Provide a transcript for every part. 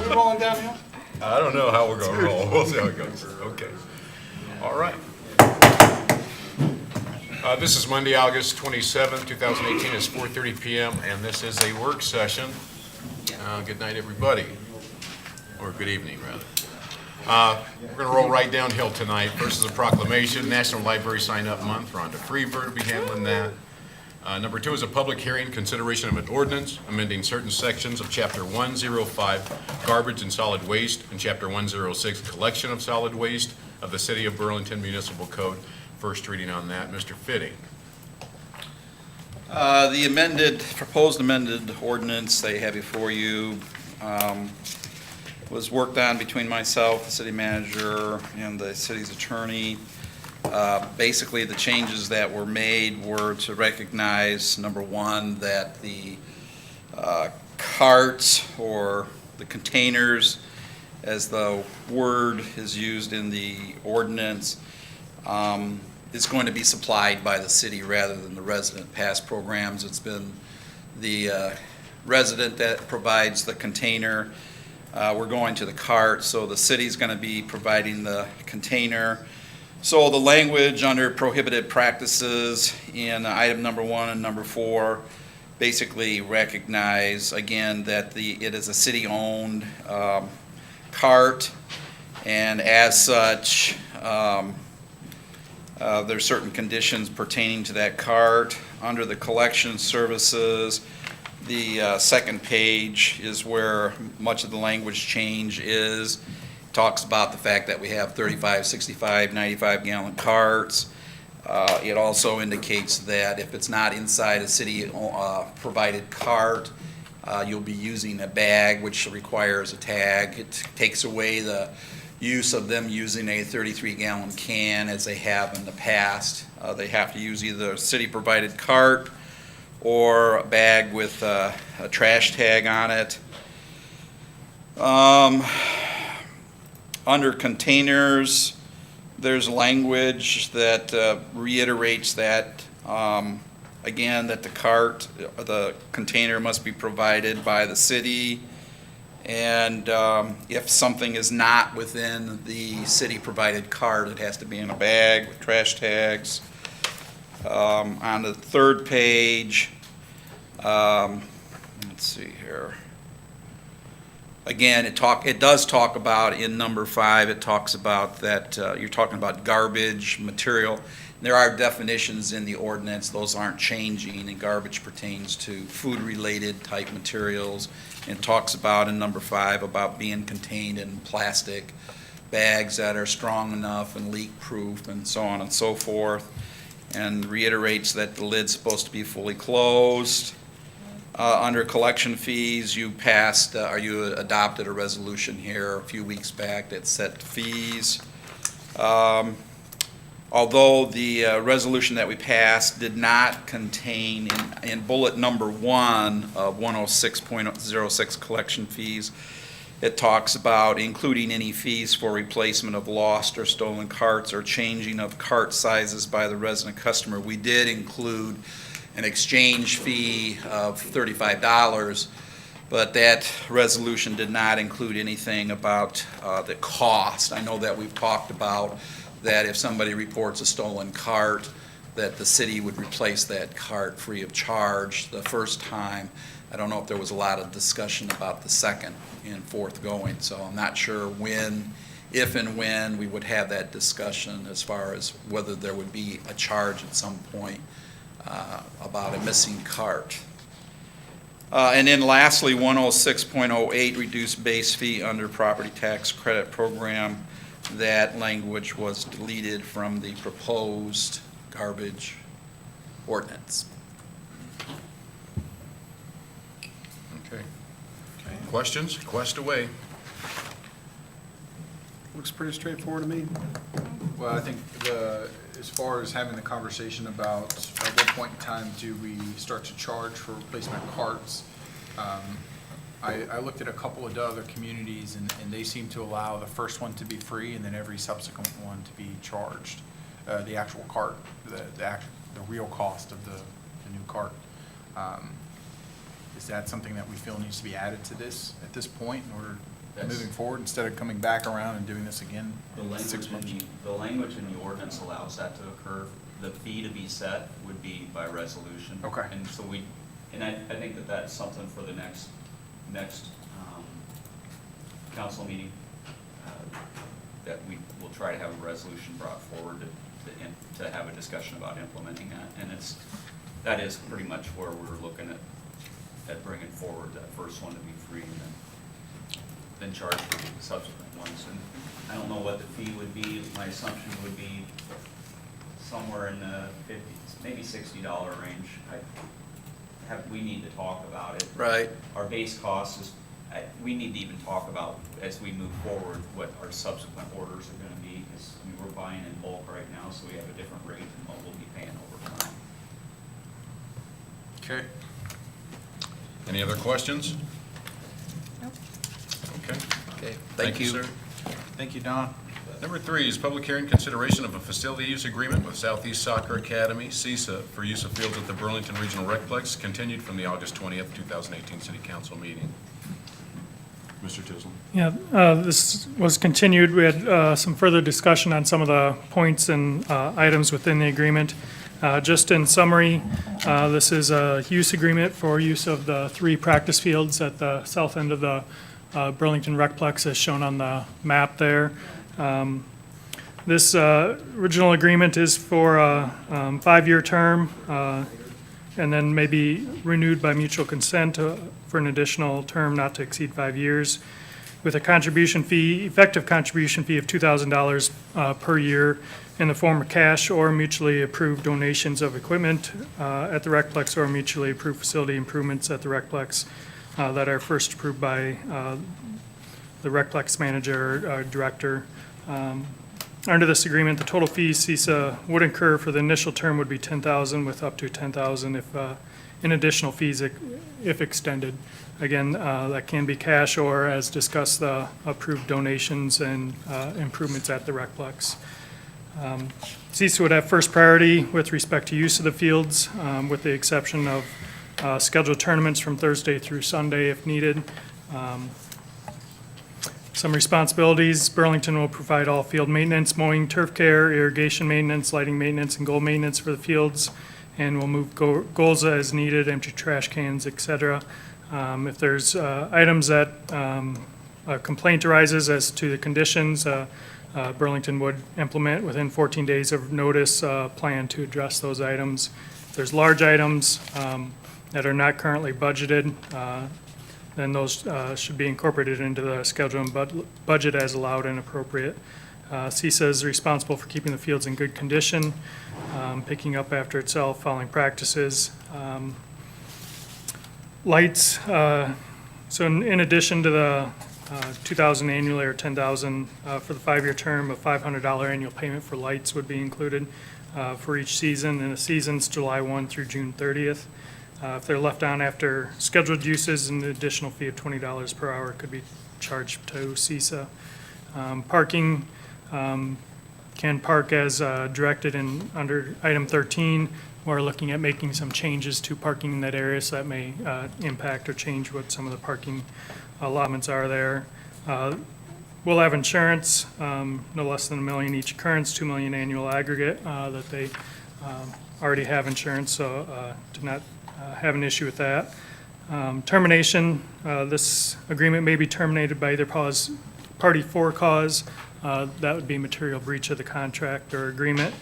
we rolling downhill? I don't know how we're gonna roll. We'll see how it goes. Okay. All right. This is Monday, August 27th, 2018. It's 4:30 p.m. and this is a work session. Good night, everybody. Or good evening, rather. We're going to roll right downhill tonight. First is a proclamation, National Library Sign-Up Month. Rhonda Freeberg will be handling that. Number 2 is a public hearing, consideration of an ordinance amending certain sections of Chapter 105, Garbage and Solid Waste, and Chapter 106, Collection of Solid Waste of the City of Burlington Municipal Code. First reading on that, Mr. Fitting. The proposed amended ordinance they have before you was worked on between myself, the city manager, and the city's attorney. Basically, the changes that were made were to recognize, number one, that the carts or the containers, as the word is used in the ordinance, is going to be supplied by the city rather than the resident. Past programs, it's been the resident that provides the container. We're going to the cart, so the city's going to be providing the container. So the language under prohibited practices in item number 1 and number 4 basically recognize, again, that it is a city-owned cart, and as such, there's certain conditions pertaining to that cart. Under the collection services, the second page is where much of the language change is. Talks about the fact that we have 35, 65, 95-gallon carts. It also indicates that if it's not inside a city provided cart, you'll be using a bag, which requires a tag. It takes away the use of them using a 33-gallon can as they have in the past. They have to use either a city provided cart or a bag with a trash tag on it. Under containers, there's language that reiterates that, again, that the container must be provided by the city, and if something is not within the city-provided cart, it has to be in a bag with trash tags. On the third page, let's see here. Again, it does talk about, in number 5, it talks about that you're talking about garbage material. There are definitions in the ordinance, those aren't changing, and garbage pertains to food-related type materials. And it talks about, in number 5, about being contained in plastic bags that are strong enough and leak-proof and so on and so forth, and reiterates that the lid's supposed to be fully closed. Under collection fees, you adopted a resolution here a few weeks back that set fees. Although the resolution that we passed did not contain, in bullet number 1 of 106.06 collection fees, it talks about including any fees for replacement of lost or stolen carts or changing of cart sizes by the resident customer. We did include an exchange fee of $35, but that resolution did not include anything about the cost. I know that we've talked about that if somebody reports a stolen cart, that the city would replace that cart free of charge the first time. I don't know if there was a lot of discussion about the second and fourth going, so I'm not sure if and when we would have that discussion as far as whether there would be a charge at some point about a missing cart. And then lastly, 106.08, reduced base fee under property tax credit program. That language was deleted from the proposed garbage ordinance. Okay. Questions? Quest away. Looks pretty straightforward to me. Well, I think as far as having the conversation about at what point in time do we start to charge for replacement carts, I looked at a couple of other communities and they seem to allow the first one to be free and then every subsequent one to be charged. The actual cart, the real cost of the new cart. Is that something that we feel needs to be added to this at this point in order That's- moving forward, instead of coming back around and doing this again The in 6 language months? the language in the ordinance allows that to occur. The fee to be set would be by resolution. Okay. And so I think that that's something for the next council meeting, that we will try to have a resolution brought forward to have a discussion about implementing that. And that is pretty much where we're looking at bringing forward that first one to be free and then charge for the subsequent ones. And I don't know what the fee would be. My assumption would be somewhere in the $50, maybe $60 range. We need to talk about it. Right. Our base cost is, we need to even talk about, as we move forward, what our subsequent orders are gonna be, because we're buying in bulk right now, so we have a different rate than what we'll be paying over time. Okay. Any other questions? Okay. Okay, thank you. sir. Thank you, Don. Number 3 is public hearing consideration of a facility use agreement with Southeast Soccer Academy, CISA, for use of fields at the Burlington Regional Recplex, continued from the August 20th, 2018 City Council meeting. Mr. Tisland. Yeah, this was continued. We had some further discussion on some of the points and items within the agreement. Just in summary, this is a use agreement for use of the 3 practice fields at the south end of the Burlington Recplex, as shown on the map there. This original agreement is for a 5-year term, and then may be renewed by mutual consent for an additional term not to exceed 5 years, with a contribution fee, effective contribution fee of $2,000 per year in the form of cash or mutually approved donations of equipment at the Recplex, or mutually approved facility improvements at the Recplex that are first approved by the Recplex manager or director. Under this agreement, the total fees CISA would incur for the initial term would be $10,000, with up to $10,000 if in additional fees if extended. Again, that can be cash or, as discussed, the approved donations and improvements at the Recplex. CISA would have first priority with respect to use of the fields, with the exception of scheduled tournaments from Thursday through Sunday if needed. Some responsibilities: Burlington will provide all field maintenance, mowing, turf care, irrigation maintenance, lighting maintenance, and goal maintenance for the fields, and will move goals as needed, empty trash cans, etc. If there's items that a complaint arises as to the conditions, Burlington would implement within 14 days of notice plan to address those items. If there's large items that are not currently budgeted, then those should be incorporated into the schedule and budget as allowed and appropriate. CISA is responsible for keeping the fields in good condition, picking up after itself, following practices. Lights, so in addition to the $2,000 annually or $10,000 for the 5-year term, a $500 annual payment for lights would be included for each season, and the season's July 1 through June 30th. If they're left on after scheduled uses, an additional fee of $20 per hour could be charged to CISA. Parking, can park as directed in under item 13. We're looking at making some changes to parking in that area, so that may impact or change what some of the parking allotments are there. We'll have insurance, no less than $1 million each occurrence, $2 million annual aggregate, that they already have insurance, so do not have an issue with that. Termination, this agreement may be terminated by either party for cause. That would be material breach of the contract or agreement.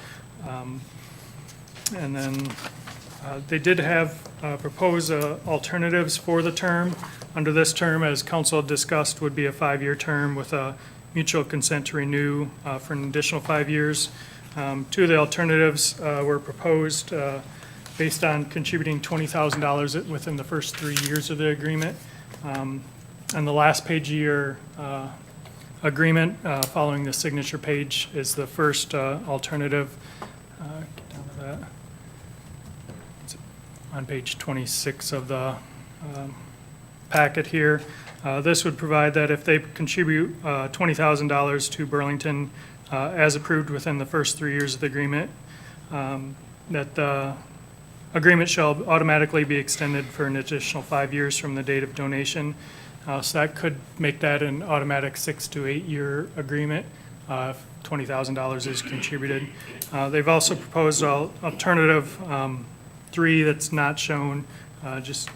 And then they did have proposed alternatives for the term. Under this term, as council discussed, would be a 5-year term with a mutual consent to renew for an additional 5 years. 2 of the alternatives were proposed based on contributing $20,000 within the first 3 years of the agreement. And the last page of your agreement, following the signature page, is the first alternative. Get down to that. It's on page 26 of the packet here. This would provide that if they contribute $20,000 to Burlington as approved within the first 3 years of the agreement, that agreement shall automatically be extended for an additional 5 years from the date of donation. So that could make that an automatic 6 to 8 year agreement if $20,000 is contributed. They've also proposed alternative 3 that's not shown just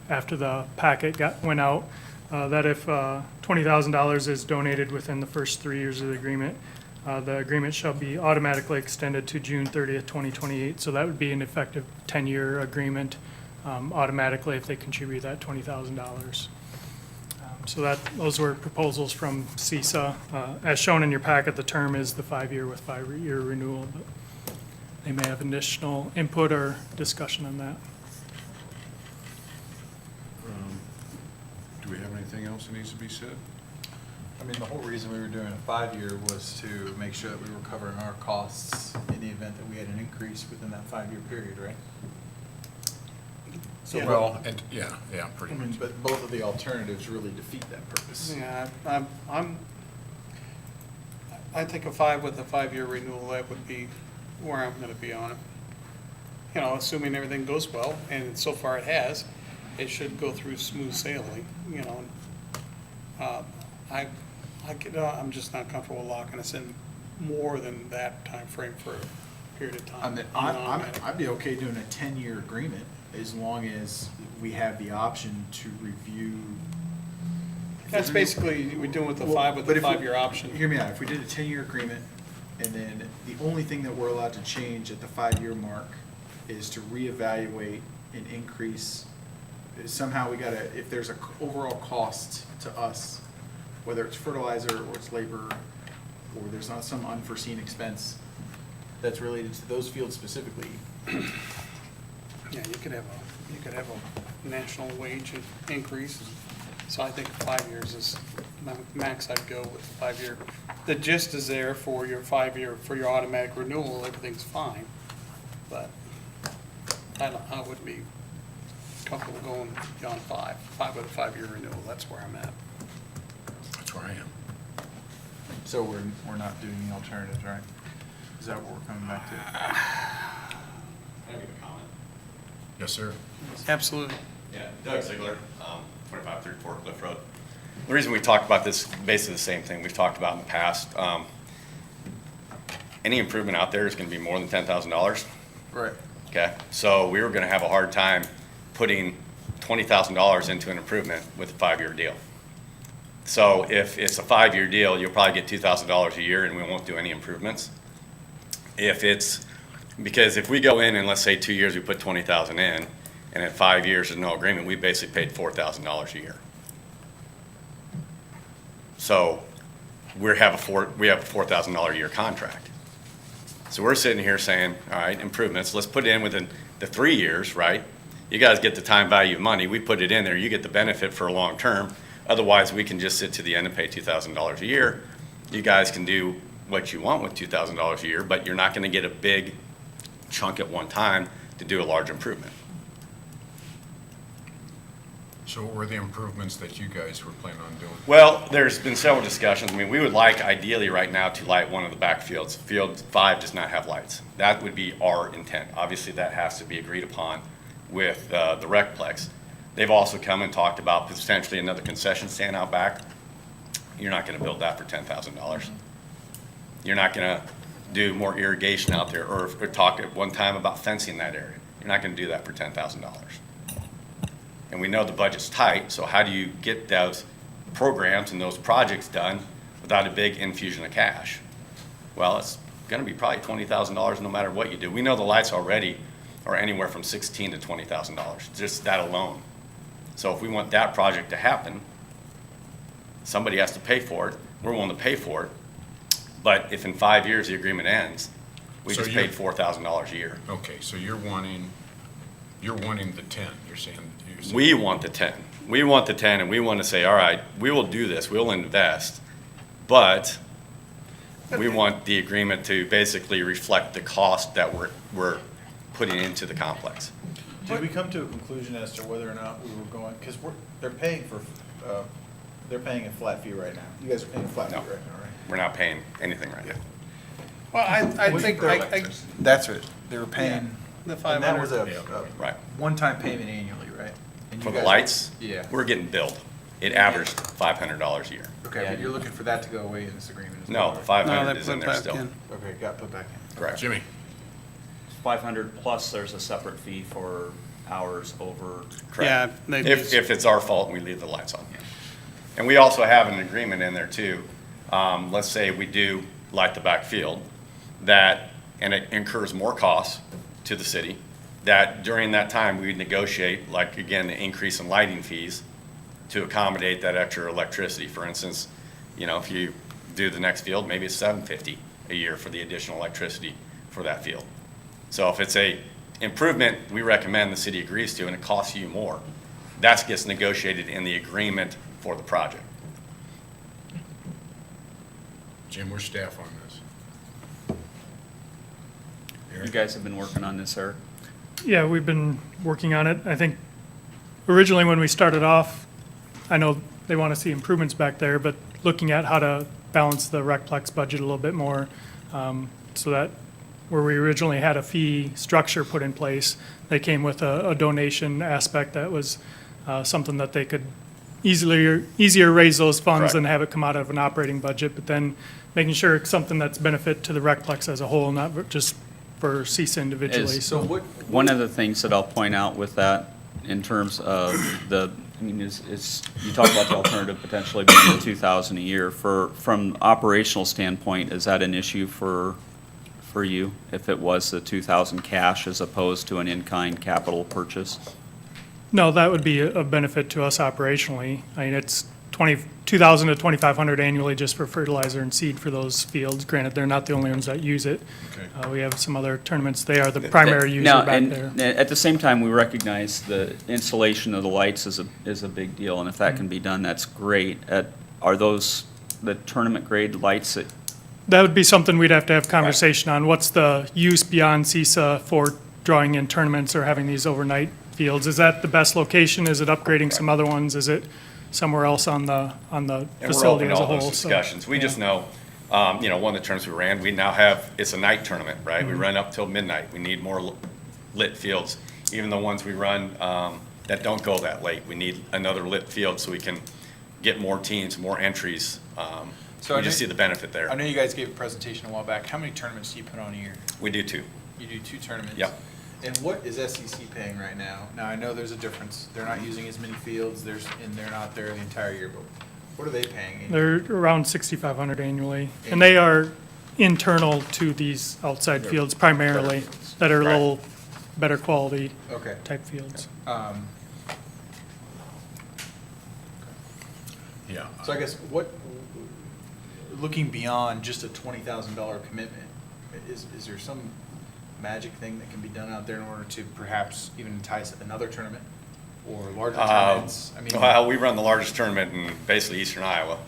after the packet went out, that if $20,000 is donated within the first 3 years of the agreement shall be automatically extended to June 30th, 2028. So that would be an effective 10-year agreement automatically if they contribute that $20,000. So those were proposals from CISA. As shown in your packet, the term is the 5-year with 5-year renewal. But they may have additional input or discussion on that. Do we have anything else that needs to be said? I mean, the whole reason we were doing a 5-year was to make sure that we were covering our costs in the event that we had an increase within that 5-year period, right? So, Well, and, yeah, pretty I much. mean, but both of the alternatives really defeat that purpose. Yeah, I think a 5 with a 5-year renewal, that would be where I'm gonna be on it. You know, assuming everything goes well, and so far it has, it should go through smooth sailing, you know. I'm just not comfortable locking us in more than that time frame for a period of time. I'd be okay doing a 10-year agreement as long as we have the option to review. That's basically, we're doing with the 5 with But the if we- 5-year option. Hear me out, if we did a 10-year agreement, and then the only thing that we're allowed to change at the 5-year mark is to reevaluate and increase, somehow we gotta, if there's a overall cost to us, whether it's fertilizer or it's labor, or there's not some unforeseen expense that's related to those fields specifically, Yeah, you could have a national wage increase. So I think 5 years is max I'd go with 5-year. The gist is there for your 5-year, for your automatic renewal, everything's fine. But I wouldn't be comfortable going beyond 5 with a 5-year renewal. That's where I'm at. That's where I am. So we're not doing the alternatives, right? Is that what we're coming back to? Can I make a comment? Yes, sir. Absolutely. Yeah, Doug Ziegler, 2534 Cliff Road. The reason we talked about this, basically the same thing we've talked about in the past. Any improvement out there is going to be more than $10,000. Right. Okay, so we were going to have a hard time putting $20,000 into an improvement with a 5-year deal. So if it's a 5-year deal, you'll probably get $2,000 a year and we won't do any improvements. Because if we go in and let's say 2 years we put 20,000 in, and at 5 years there's no agreement, we basically paid $4,000 a year. So we have a $4,000 a year contract. So we're sitting here saying, all right, improvements, let's put it in within the 3 years, right? You guys get the time value of money, we put it in there, you get the benefit for a long term. Otherwise, we can just sit to the end and pay $2,000 a year. You guys can do what you want with $2,000 a year, but you're not gonna get a big chunk at one time to do a large improvement. So what were the improvements that you guys were planning on doing? Well, there's been several discussions. I mean, we would like ideally right now to light one of the back fields. Field 5 does not have lights. That would be our intent. Obviously, that has to be agreed upon with the Recplex. They've also come and talked about potentially another concession stand out back. You're not gonna build that for $10,000. You're not gonna do more irrigation out there or talk at one time about fencing that area. You're not gonna do that for $10,000. And we know the budget's tight, so how do you get those programs and those projects done without a big infusion of cash? Well, it's gonna be probably $20,000 no matter what you do. We know the lights already are anywhere from $16,000 to $20,000, just that alone. So if we want that project to happen, somebody has to pay for it. We're willing to pay for it. But if in 5 years the agreement ends, we So just you're- paid $4,000 a year. Okay, so you're wanting the 10, you're saying. We want the 10. We want the 10 and we want to say, all right, we will do this, we'll invest, but we want the agreement to basically reflect the cost that we're putting into the complex. did we come to a conclusion as to whether or not we were going, because they're paying a flat fee right now. You guys are paying a flat fee No. right now, right? We're not paying anything right now. Well, I think, That's it. They were paying The And that was 500. a Right. one-time payment annually, right? And you For the guys- lights, Yeah. we're getting billed. It averaged $500 a year. Okay, but you're looking for that to go away in this agreement as No, well? the right? 500 they is put in there back still. in. Okay, got put back in. Correct. Jimmy? 500 plus there's a separate fee for hours over. Yeah, Correct. they If, just- if it's our fault and we leave the lights on. And we also have an agreement in there too. Let's say we do light the back field, that, and it incurs more costs to the city, that during that time, we would negotiate, like, again, the increase in lighting fees to accommodate that extra electricity. For instance, you know, if you do the next field, maybe it's $750 a year for the additional electricity for that field. So if it's a improvement we recommend the city agrees to and it costs you more, that gets negotiated in the agreement for the project. Jim, where's staff on this? You Eric? guys have been working on this, Eric? Yeah, we've been working on it. I think originally when we started off, I know they want to see improvements back there, but looking at how to balance the Recplex budget a little bit more, so that where we originally had a fee structure put in place, they came with a donation aspect that was something that they could easier raise those funds Correct. than have it come out of an operating budget, but then making sure it's something that's benefit to the Recplex as a whole, not just for CISA individually. Is- So what? One of the things that I'll point out with that in terms of the, I mean, is you talk about the alternative potentially being the 2,000 a year. From operational standpoint, is that an issue for you if it was the 2,000 cash as opposed to an in-kind capital purchase? No, that would be a benefit to us operationally. I mean, it's 2,000 to 2,500 annually just for fertilizer and seed for those fields. Granted, they're not the only ones that use it. Okay. We have some other tournaments. They are the primary user Now, back and there. at the same time, we recognize the installation of the lights is a big deal, and if that can be done, that's great. Are those the tournament grade lights that, That would be something we'd have to have conversation on. What's the use beyond CISA for drawing in tournaments or having these overnight fields? Is that the best location? Is it upgrading some other ones? Is it somewhere else on the And we're facility open to as a all whole? those So, discussions. We yeah. just know, you know, one of the tournaments we ran, we now have, it's a night tournament, right? We run up till midnight. We need more lit fields. Even the ones we run that don't go that late, we need another lit field so we can get more teams, more entries. So I We just know- see the benefit I there. know you guys gave a presentation a while back. How many tournaments do you put on a year? We do too. You do 2 tournaments? Yep. And what is SEC paying right now? Now, I know there's a difference. They're not using as many fields, and they're not there the entire year, but what are they paying? They're around 6,500 annually. And they are internal to these outside fields primarily, that are a Right. little better quality Okay. type fields. Yeah. So I guess looking beyond just a $20,000 commitment, is there some magic thing that can be done out there in order to perhaps even entice another tournament or larger tournaments? I mean, Well, we run the largest tournament in basically eastern Iowa.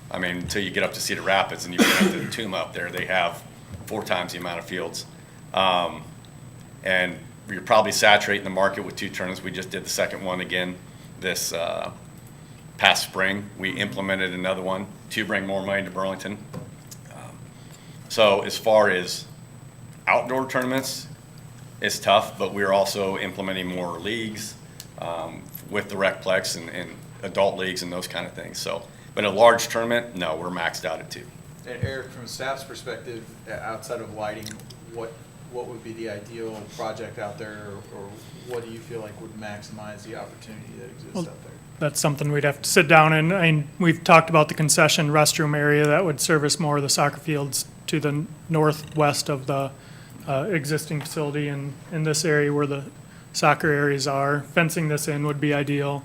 I mean, until you get up to Cedar Rapids and you get up to Tuma up there, they have 4 times the amount of fields. And you're probably saturating the market with 2 tournaments. We just did the second one again this past spring. We implemented another one to bring more money to Burlington. So as far as outdoor tournaments, it's tough, but we're also implementing more leagues with the Recplex and adult leagues and those kind of things. So, but a large tournament, no, we're maxed out at 2. and Eric, from staff's perspective, outside of lighting, what would be the ideal project out there, or what do you feel like would maximize the opportunity that exists Well, out there? That's something we'd have to sit down and, we've talked about the concession restroom area that would service more of the soccer fields to the northwest of the existing facility in this area where the soccer areas are. Fencing this in would be ideal.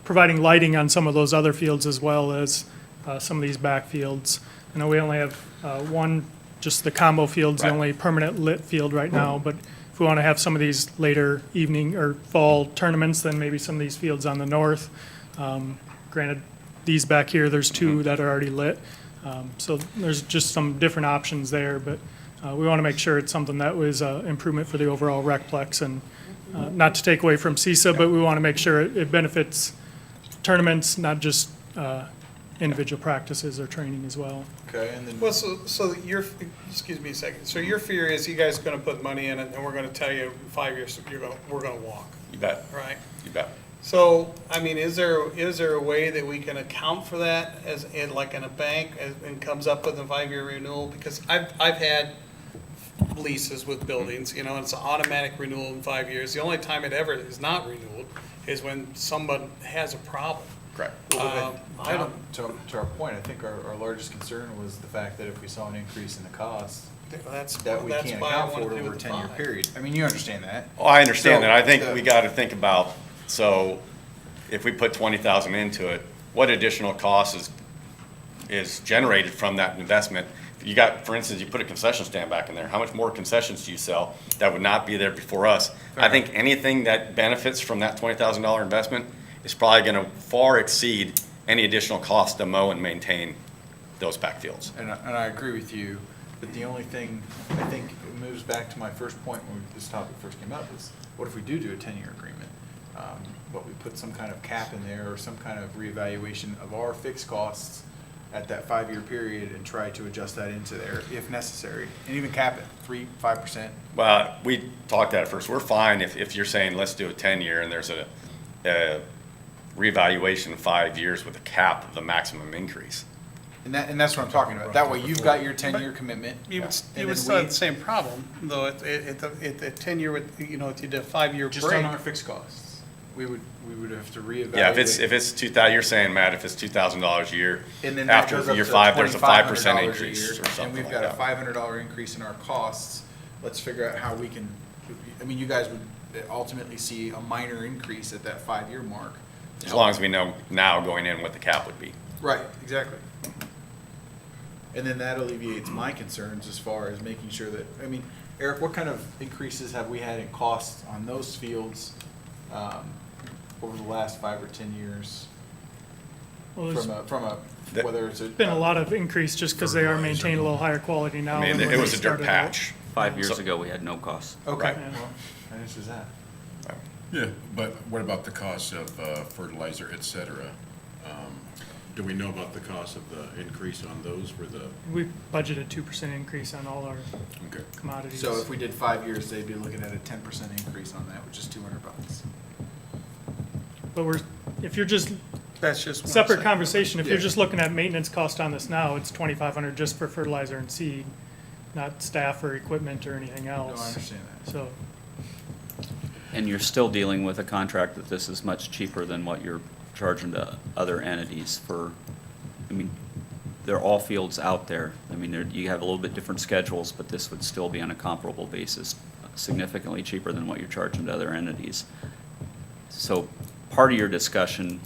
Providing lighting on some of those other fields as well as some of these back fields. I know we only have one, just the combo field's the Right. only permanent lit field right now, but if we want to have some of these later evening or fall tournaments, then maybe some of these fields on the north. Granted, these back here, there's 2 that are already lit. So there's just some different options there, but we want to make sure it's something that was improvement for the overall Recplex, and not to take away from CISA, but we want to make sure it benefits tournaments, not just individual practices or training as well. Okay, and then. Well, so your, excuse me a second, so your fear is you guys are gonna put money in it, and we're gonna tell you in 5 years, we're gonna walk, You bet, right? you bet. So, I mean, is there a way that we can account for that as, in like in a bank, and comes up with a 5-year renewal? Because I've had leases with buildings, you know, and it's an automatic renewal in 5 years. The only time it ever is not renewed is when someone has a problem. Correct. I don't, To our point, I think our largest concern was the fact that if we saw an increase in the cost, that's that we that's can't why I account wanted for to it do over a it 10-year 5. period. I mean, you understand that. Oh, I understand So, that. I think the- we got to think about, so if we put 20,000 into it, what additional cost is generated from that investment? You got, for instance, you put a concession stand back in there. How much more concessions do you sell that would not be there before us? I think anything that benefits from that $20,000 investment is probably going to far exceed any additional cost to mow and maintain those backfields. And I agree with you, but the only thing, I think it moves back to my first point when this topic first came up, is what if we do a 10-year agreement? But we put some kind of cap in there, or some kind of reevaluation of our fixed costs at that 5-year period, and try to adjust that into there if necessary, and even cap it, 3-5%. Well, we talked at it first. We're fine if you're saying, let's do a 10-year and there's a reevaluation in 5 years with a cap of the maximum increase. And that's what I'm talking about. That way you've got your 10-year commitment. You would, and you would then still have we- the same problem, though, at the 10-year, with, you know, if you did a 5-year Just on break. our fixed costs. We would have to reevaluate. Yeah, if it's 2,000, you're saying, Matt, if it's $2,000 a year, And then that after goes up year to 5, there's a 5% $2,500 a increase year, or And something we've like got a that. $500 increase in our costs. Let's figure out how we can, I mean, you guys would ultimately see a minor increase at that 5-year mark. As long as we know now going in what the cap would be. Right, exactly. And then that alleviates my concerns as far as making sure that, I mean, Eric, what kind of increases have we had in costs on those fields over the last 5 or 10 years? Well, there's From a, That- whether it's a. been a lot of increase just because they are maintained a little higher quality now. I mean, than when it was they a dirt started out. patch. 5 years So- ago, we had no costs. Okay, Right. well, that answers that. Yeah, but what about the cost of fertilizer, et cetera? Do we know about the cost of the increase on those for the, We budgeted 2% increase on all our okay. commodities. So if we did 5 years, they'd be looking at a 10% increase on that, which is $200. But if you're just, That's just one separate side. conversation, if you're Yeah. just looking at maintenance cost on this now, it's 2,500 just for fertilizer and seed, not staff or equipment or anything No, else. I understand that. So, And you're still dealing with a contract that this is much cheaper than what you're charging to other entities for, I mean, they're all fields out there. I mean, you have a little bit different schedules, but this would still be on a comparable basis, significantly cheaper than what you're charging to other entities. So part of your discussion,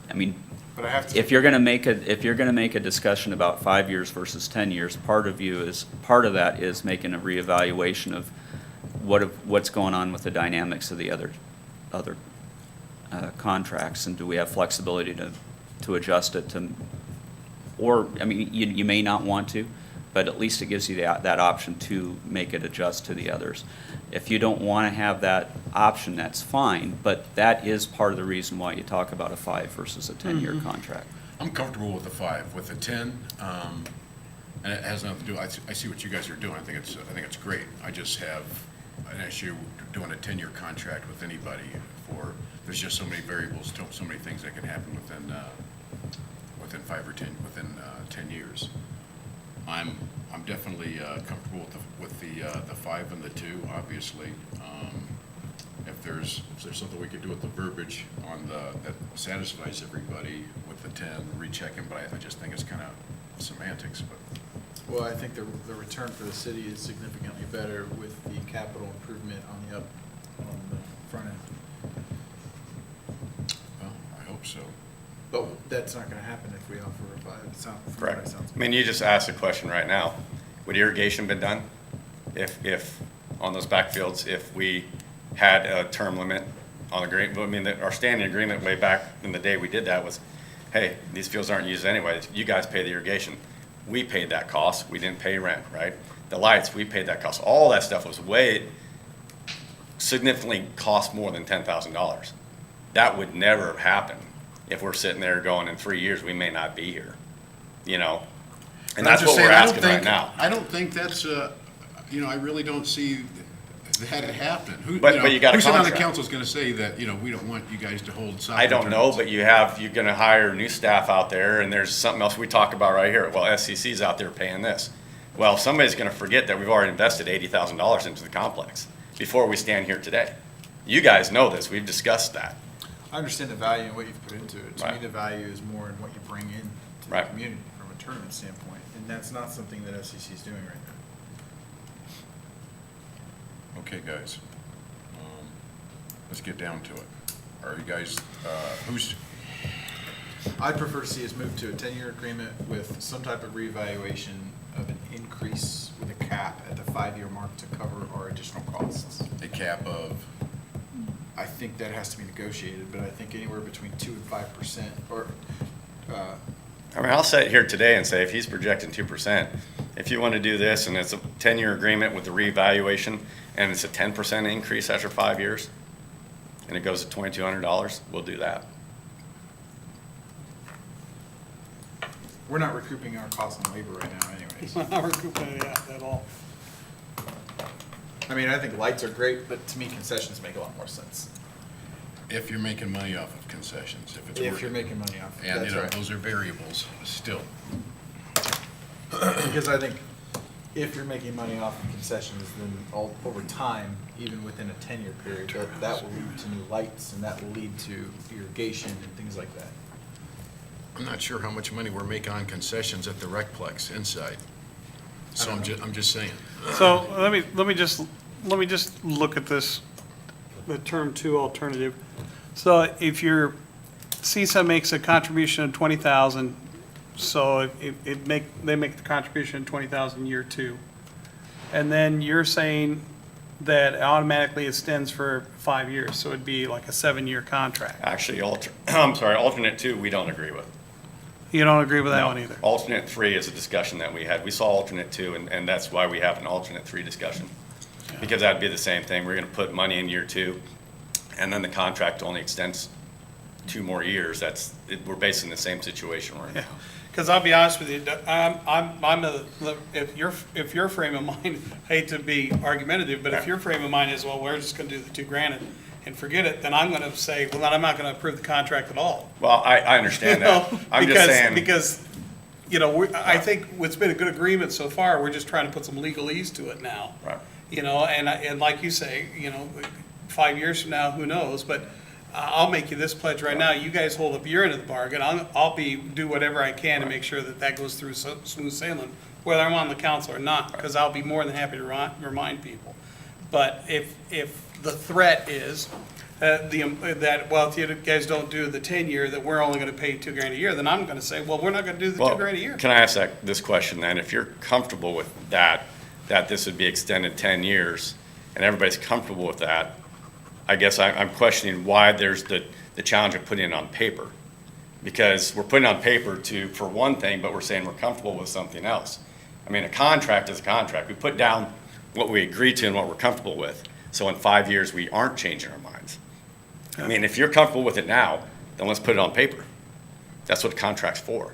I mean, But I have to. if you're gonna make a discussion about 5 years versus 10 years, part of that is making a reevaluation of what's going on with the dynamics of the other contracts, and do we have flexibility to adjust it to, or, I mean, you may not want to, but at least it gives you that option to make it adjust to the others. If you don't want to have that option, that's fine, but that is part of the reason why you talk about a 5 versus a 10-year contract. I'm comfortable with the 5. With the 10, and it has nothing to do, I see what you guys are doing. I think it's great. I just have an issue doing a 10-year contract with anybody there's just so many variables, so many things that can happen within 5 or 10, within 10 years. I'm definitely comfortable with the 5 and the 2, obviously. If there's something we could do with the verbiage that satisfies everybody with the 10, rechecking, but I just think it's kind of semantics, but. Well, I think the return for the city is significantly better with the capital improvement on the front end. Well, I hope so. But that's not gonna happen if we offer a 5. It sounds, from what it Correct. sounds. I mean, you just asked a question right now. Would irrigation been done if on those backfields, if we had a term limit on the green? I mean, our standing agreement way back in the day we did that was, hey, these fields aren't used anyway. You guys pay the irrigation. We paid that cost. We didn't pay rent, right? The lights, we paid that cost. All that stuff was significantly cost more than $10,000. That would never have happened if we're sitting there going, in 3 years, we may not be here, you know? And But I'm that's just what saying, we're I don't asking right think- now. I don't think that's, you know, I really don't see that happen. Who, But you got a who's on the contract. council's gonna say that, you know, we don't want you guys to hold soccer I don't know, tournaments? but you're gonna hire new staff out there, and there's something else we talk about right here. Well, SCC's out there paying this. Well, somebody's gonna forget that we've already invested $80,000 into the complex before we stand here today. You guys know this, we've discussed that. I understand the value and what you've put into it. To me, Right. the value is more in what you bring in to the Right. community from a tournament standpoint, and that's not something that FCC is doing right now. Okay, guys. Let's get down to it. Are you guys, who's, I'd prefer to see us move to a 10-year agreement with some type of reevaluation of an increase with a cap at the 5-year mark to cover our additional costs. a cap of, I think that has to be negotiated, but I think anywhere between 2 and 5%, or, I mean, I'll sit here today and say, if he's projecting 2%, if you want to do this and it's a 10-year agreement with the reevaluation and it's a 10% increase after 5 years, and it goes to $2,200, we'll do that. we're not recouping our costs on labor right now anyways. We're not recouping that at all. I mean, I think lights are great, but to me concessions make a lot more sense. if you're making money off of concessions, if it's If working. you're making money off, And, that's you know, right. those are variables still. Because I think if you're making money off of concessions, then over time, even within a 10-year period, that will lead to new lights, and that will lead to irrigation and things like that. I'm not sure how much money we're making on concessions at the Recplex inside. So I'm just saying. So let me just look at this, the term two alternative. So if your CISA makes a contribution of 20,000, so they make the contribution of 20,000 year two. And then you're saying that automatically extends for 5 years, so it'd be like a 7-year contract. Actually, alternate two, we don't agree with. You don't agree with that No. one either? Alternate three is a discussion that we had. We saw alternate two, and that's why we have an alternate three discussion. Because that'd be the same thing. We're gonna put money in year two, and then the contract only extends 2 more years. We're basically in the same situation we're in. Yeah, because I'll be honest with you, if your frame of mind, hate to be argumentative, but if your frame of mind is, well, we're just gonna do the $2,000 and forget it, then I'm gonna say, well, then I'm not gonna approve the contract at all. Well, I understand that. You know, I'm just because- saying. Because, you know, I think it's been a good agreement so far, we're just trying to put some legalese to it now. Right. You know, and like you say, you know, 5 years from now, who knows, but I'll make you this pledge right now, you guys hold up your end of the bargain, I'll do whatever I can to make sure that goes through smooth sailing, whether I'm on the council or not, because I'll be more than happy to remind people. But if the threat is, well, if you guys don't do the 10-year, that we're only gonna pay $2,000 a year, then I'm gonna say, well, we're not gonna do the Well, $2,000 a year. Can I ask this question then? If you're comfortable with that this would be extended 10 years, and everybody's comfortable with that, I guess I'm questioning why there's the challenge of putting it on paper. Because we're putting it on paper for one thing, but we're saying we're comfortable with something else. I mean, a contract is a contract. We put down what we agree to and what we're comfortable with. So in 5 years, we aren't changing our minds. I mean, if you're comfortable with it now, then let's put it on paper. That's what a contract's for.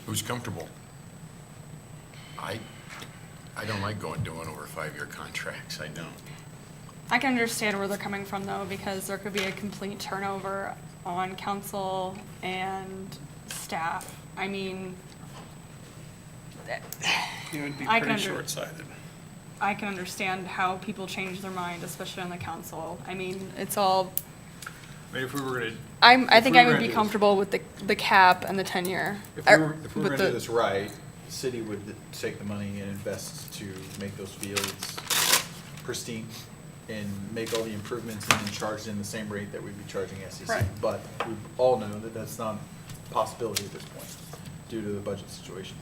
Who's comfortable? I don't like doing over 5-year contracts, I don't. I can understand where they're coming from though, because there could be a complete turnover on council and staff. I mean, It would be I can pretty short-sighted. I can understand how people change their mind, especially on the council. I mean, it's all, I mean, if we were gonna, I think I we were would be gonna do this- comfortable with the cap and the 10-year. if we were With gonna do the- this right, the city would take the money and invest to make those fields pristine and make all the improvements and then charge them the same rate that we'd be charging SEC. Right. But we all know that that's not a possibility at this point due to the budget situation.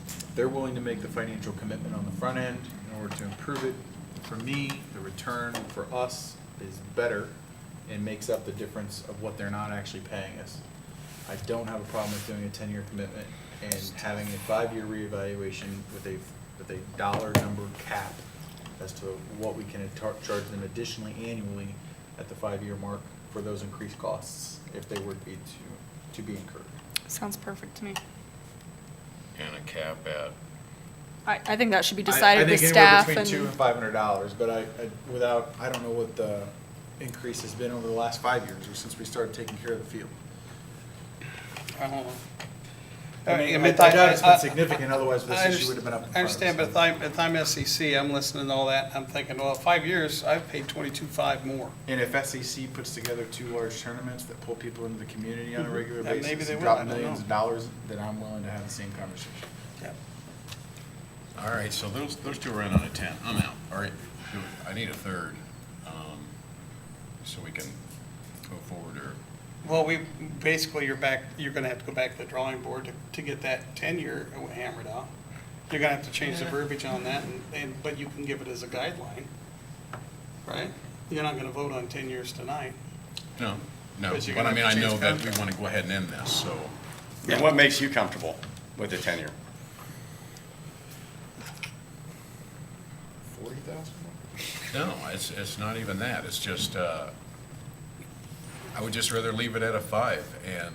If they're willing to make the financial commitment on the front end in order to improve it, for me, the return for us is better and makes up the difference of what they're not actually paying us. I don't have a problem with doing a 10-year commitment and having a 5-year reevaluation with a dollar number cap as to what we can charge them additionally annually at the 5-year mark for those increased costs if they were to be incurred. Sounds perfect to me. And a cap at, I think that should be I decided with think staff anywhere between $200 and, and $500, but I don't know what the increase has been over the last 5 years or since we started taking care of the field. I don't know. I doubt it's been significant, otherwise this I issue would have been up in I front of us. understand, but if I'm SEC, I'm listening to all that, I'm thinking, well, 5 years, I've paid 22.5 more. And if SEC puts together 2 large tournaments that pull people into the community on a regular Yeah, maybe basis they and will, I drop don't millions know. of dollars, then I'm willing to have the same conversation. Yeah. All right, so those two are in on a 10. I'm out. All right, I need a third, so we can move forward or. Well, basically, you're gonna have to go back to the drawing board to get that 10-year hammered out. You're gonna have to change the verbiage on that, but you can give it as a guideline, right? You're not gonna vote on 10 years tonight. No, Because you're but I gonna mean, have I to know change that we contract. want to go ahead and end this, so. And what makes you comfortable with the tenure? 40,000? No, it's not even that. It's just, I would just rather leave it at a 5. And,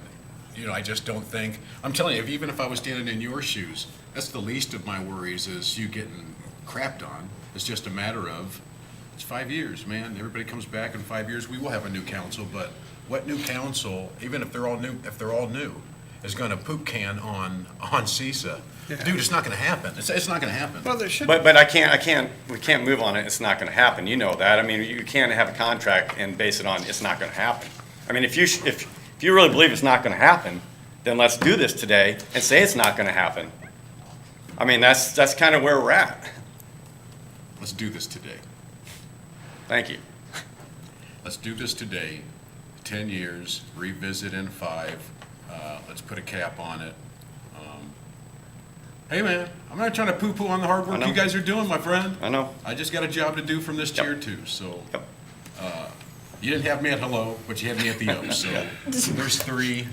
you know, I just don't think, I'm telling you, even if I was standing in your shoes, that's the least of my worries is you getting crapped on. It's just a matter of, it's 5 years, man. Everybody comes back in 5 years. We will have a new council, but what new council, even if they're all new, is going to poop can on CISA? Dude, it's not going to happen. It's not going to happen. Well, there should, But we can't move on it, it's not gonna happen, you know that. I mean, you can't have a contract and base it on it's not gonna happen. I mean, if you really believe it's not gonna happen, then let's do this today and say it's not gonna happen. I mean, that's kind of where we're at. Let's do this today. Thank you. Let's do this today, 10 years, revisit in 5, let's put a cap on it. Hey, man, I'm not trying to poo-poo on the hard I work know. you guys are doing, my friend. I know. I just got a job to do from this Yep. chair too, so. Yep. You didn't have me at hello, but you had me at the O, so there's 3.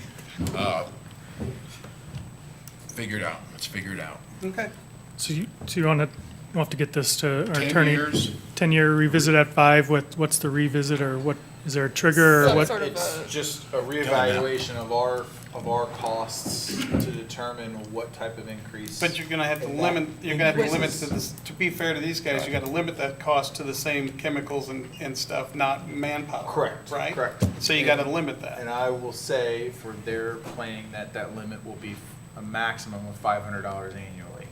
Figure it out, let's figure it out. okay. so you want to, we'll have to get this to our 10 attorney. years, 10-year revisit at 5, what's the revisit, or what, is there a trigger, or Some what? sort of It's a- just a reevaluation of our costs to determine what type of increase. But you're gonna have to And limit, that you're gonna have to limit increases- to this, to be fair to these guys, you gotta limit that cost to the same chemicals and stuff, not manpower. Correct, Right? correct. So you gotta limit And that. I will say for their planning that that limit will be a maximum of $500 annually.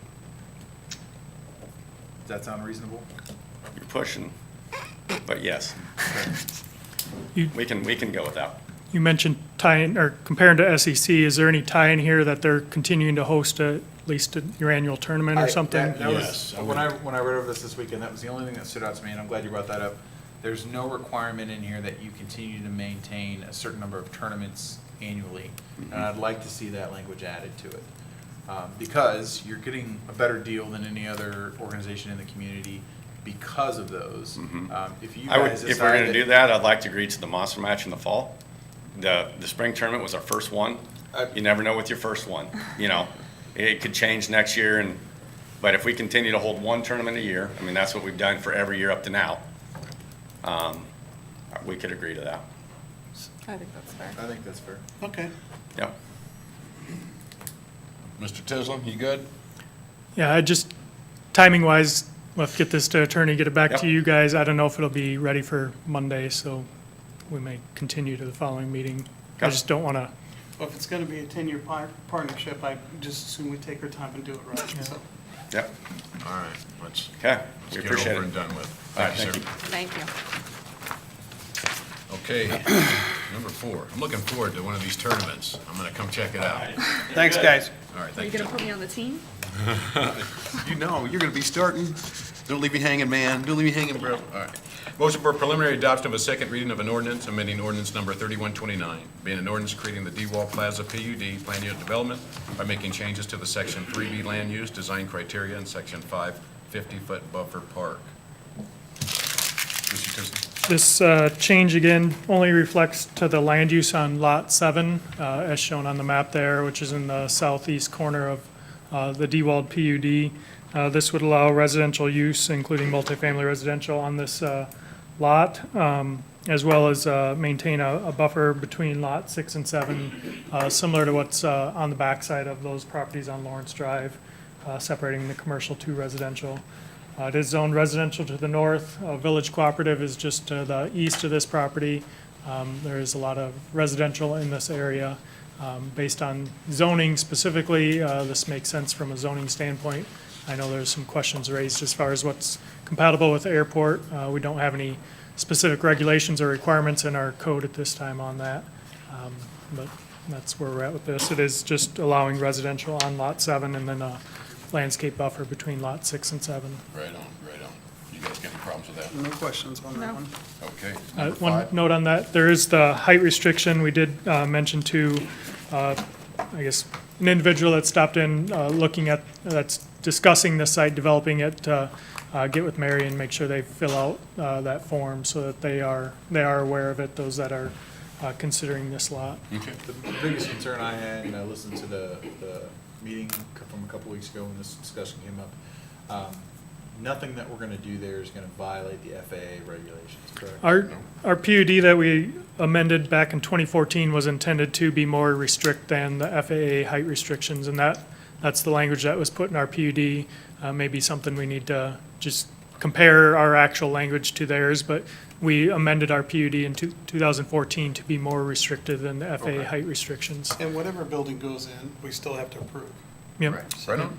Does that sound reasonable? You're pushing, but yes, You- we can go with that. You mentioned tying, or comparing to SEC, is there any tie in here that they're continuing to host at least your annual tournament or something? That was- Yes, I When I read over this weekend, that was the only thing that stood out to me, and I'm glad you brought that up. There's no requirement in here that you continue to maintain a certain number of tournaments annually. And I'd like to see that language added to it. Because you're getting a better deal than any other organization in the community because of those. If you I would, guys if we're gonna decide do that, I'd like to agree to the monster match in the fall. The spring tournament was our first one. You never know with your first one, you know? It could change next year but if we continue to hold one tournament a year, I mean, that's what we've done for every year up to now. We could agree to that. I think that's fair. I think that's fair. Okay. Yep. Mr. Tisland, you good? Yeah, I just, timing wise, we'll have to get this to attorney, get it back Yep. to you guys. I don't know if it'll be ready for Monday, so we may continue to the following meeting. I Okay. just don't want to, Well, if it's gonna be a 10-year partnership, I just assume we take our time and do it right, so. Yep. All right, let's Okay, let's we get appreciate over it. and done with. All right, Thank you, thank sir. you. Thank you. Okay, number 4. I'm looking forward to one of these tournaments. I'm gonna come check it out. Thanks, guys. All right, Are you thank you. gonna put me on the team? You know, you're gonna be starting. Don't leave me hanging, man. Don't leave me hanging, bro. All right. Motion for preliminary adoption of a second reading of an ordinance amending ordinance number 3129, being an ordinance creating the D-Wall Plaza PUD plan unit development by making changes to the section 3B land use design criteria and section 5 50-foot buffer park. Mr. Tisland? this change again only reflects to the land use on Lot 7, as shown on the map there, which is in the southeast corner of the DeWald PUD. This would allow residential use, including multifamily residential, on this lot. as well as maintain a buffer between Lot 6 and 7, similar to what's on the backside of those properties on Lawrence Drive, separating the commercial to residential. It is zoned residential to the north. Village Cooperative is just to the east of this property. There is a lot of residential in this area. Based on zoning specifically, this makes sense from a zoning standpoint. I know there's some questions raised as far as what's compatible with the airport. We don't have any specific regulations or requirements in our code at this time on that. But that's where we're at with this. It is just allowing residential on Lot 7 and then a landscape buffer between Lot 6 and 7. Right on, right on. You guys got any problems with that? No questions on that No. one. Okay. One Number 5. note on that, there is the height restriction. We did mention to, I guess, an individual that stopped in looking at, that's discussing the site, developing it, get with Mary and make sure they fill out that form so that they are aware of it, those that are considering this lot. Okay. The biggest concern I had, and I listened to the meeting from a couple weeks ago when this discussion came up, nothing that we're gonna do there is gonna violate the FAA regulations, correct? Our PUD that we amended back in 2014 was intended to be more restrict than the FAA height restrictions, and that's the language that was put in our PUD. Maybe something we need to just compare our actual language to theirs, but we amended our PUD in 2014 to be more restrictive than the FAA height restrictions. And whatever building goes in, we still have to approve. Yep. Right on.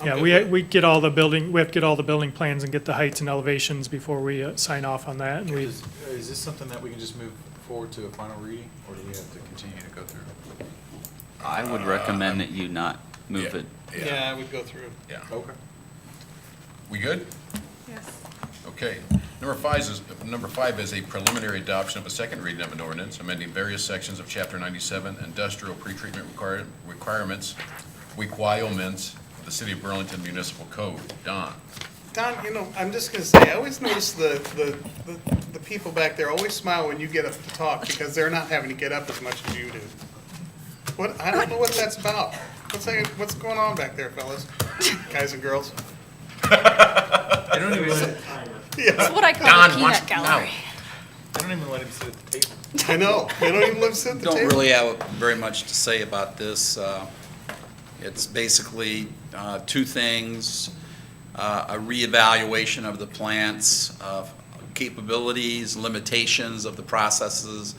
I'm Yeah, good with it. we have to get all the building plans and get the heights and elevations before we sign off on that. And we, Is this something that we can just move forward to a final reading, or do we have to continue to go through? I would recommend that you not move it. Yeah, I would go through. Yeah. Okay. We good? Yes. Okay. Number 5 is a preliminary adoption of a second reading of an ordinance amending various sections of Chapter 97 Industrial Pretreatment Requirements of the City of Burlington Municipal Code. Don? Don, I'm just gonna say, I always notice the people back there always smile when you get up to talk because they're not having to get up as much as you do. I don't know what that's about. What's going on back there, fellas? Guys and girls? I don't even let It's what I call Don the wants peanut to know. gallery. him sit at the table. I know, they don't even let them sit at the Don't table. really have very much to say about this. It's basically two things, a reevaluation of the plant's capabilities, limitations of the processes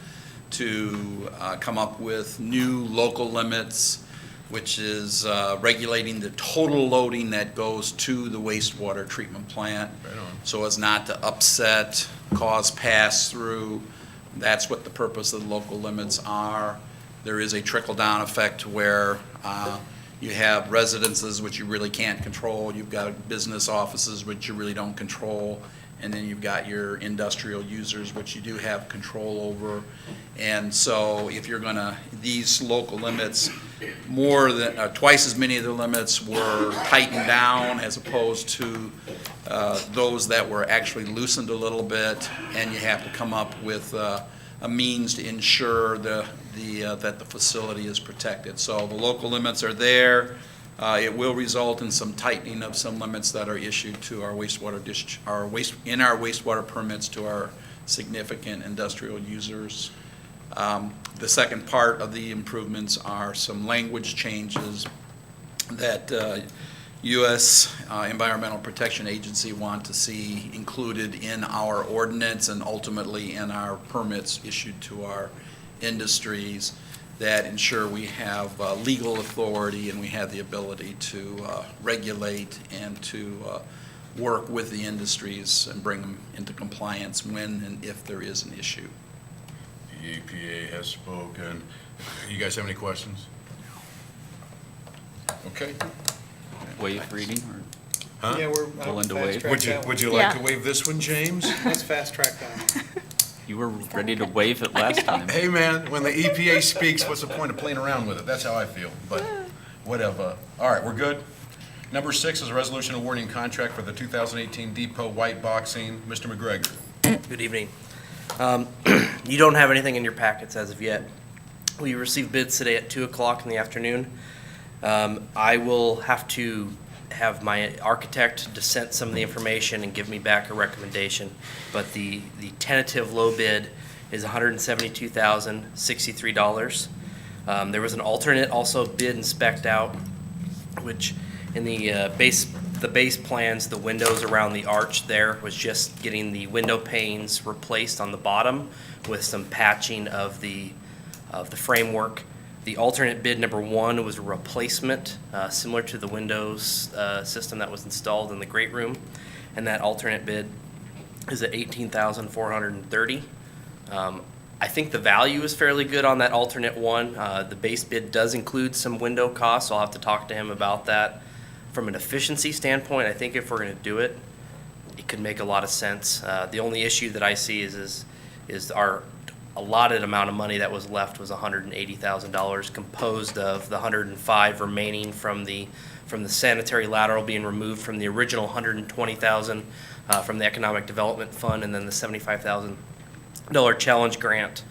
to come up with new local limits, which is regulating the total loading that goes to the wastewater treatment plant. Right on. So as not to upset, cause pass-through. That's what the purpose of the local limits are. There is a trickle-down effect where you have residences which you really can't control, you've got business offices which you really don't control, and then you've got your industrial users which you do have control over. And so if you're gonna, these local limits, more than, twice as many of the limits were tightened down as opposed to those that were actually loosened a little bit, and you have to come up with a means to ensure that the facility is protected. So the local limits are there. It will result in some tightening of some limits that are issued to our wastewater in our wastewater permits to our significant industrial users. The second part of the improvements are some language changes that U.S. Environmental Protection Agency want to see included in our ordinance and ultimately in our permits issued to our industries that ensure we have legal authority and we have the ability to regulate and to work with the industries and bring them into compliance when and if there is an issue. The EPA has spoken. You guys have any questions? Okay. Waive reading or? Huh? Yeah, we're. Willing to fast waive? track that one. Would you like to Yeah. waive this one, James? Let's fast track that one. You were ready to waive it last time. Hey, man, when the EPA speaks, what's the point of playing around with it? That's how I feel, but whatever. All right, we're good. Number 6 is a resolution awarding contract for the 2018 Depot White Boxing. Mr. McGregor. Good evening. You don't have anything in your packets as of yet. We received bids today at 2 o'clock in the afternoon. I will have to have my architect dissent some of the information and give me back a recommendation. But the tentative low bid is $172,063. There was an alternate also bid and spec'd out, which in the base plans, the windows around the arch there was just getting the window panes replaced on the bottom with some patching of the framework. The alternate bid number 1 was a replacement, similar to the windows system that was installed in the great room, and that alternate bid is at $18,430. I think the value is fairly good on that alternate one. The base bid does include some window costs, so I'll have to talk to him about that. From an efficiency standpoint, I think if we're going to do it, it could make a lot of sense. The only issue that I see is our allotted amount of money that was left was $180,000, composed of the $105 remaining from the sanitary lateral being removed from the original $120,000 from the Economic Development Fund, and then the $75,000 challenge grant.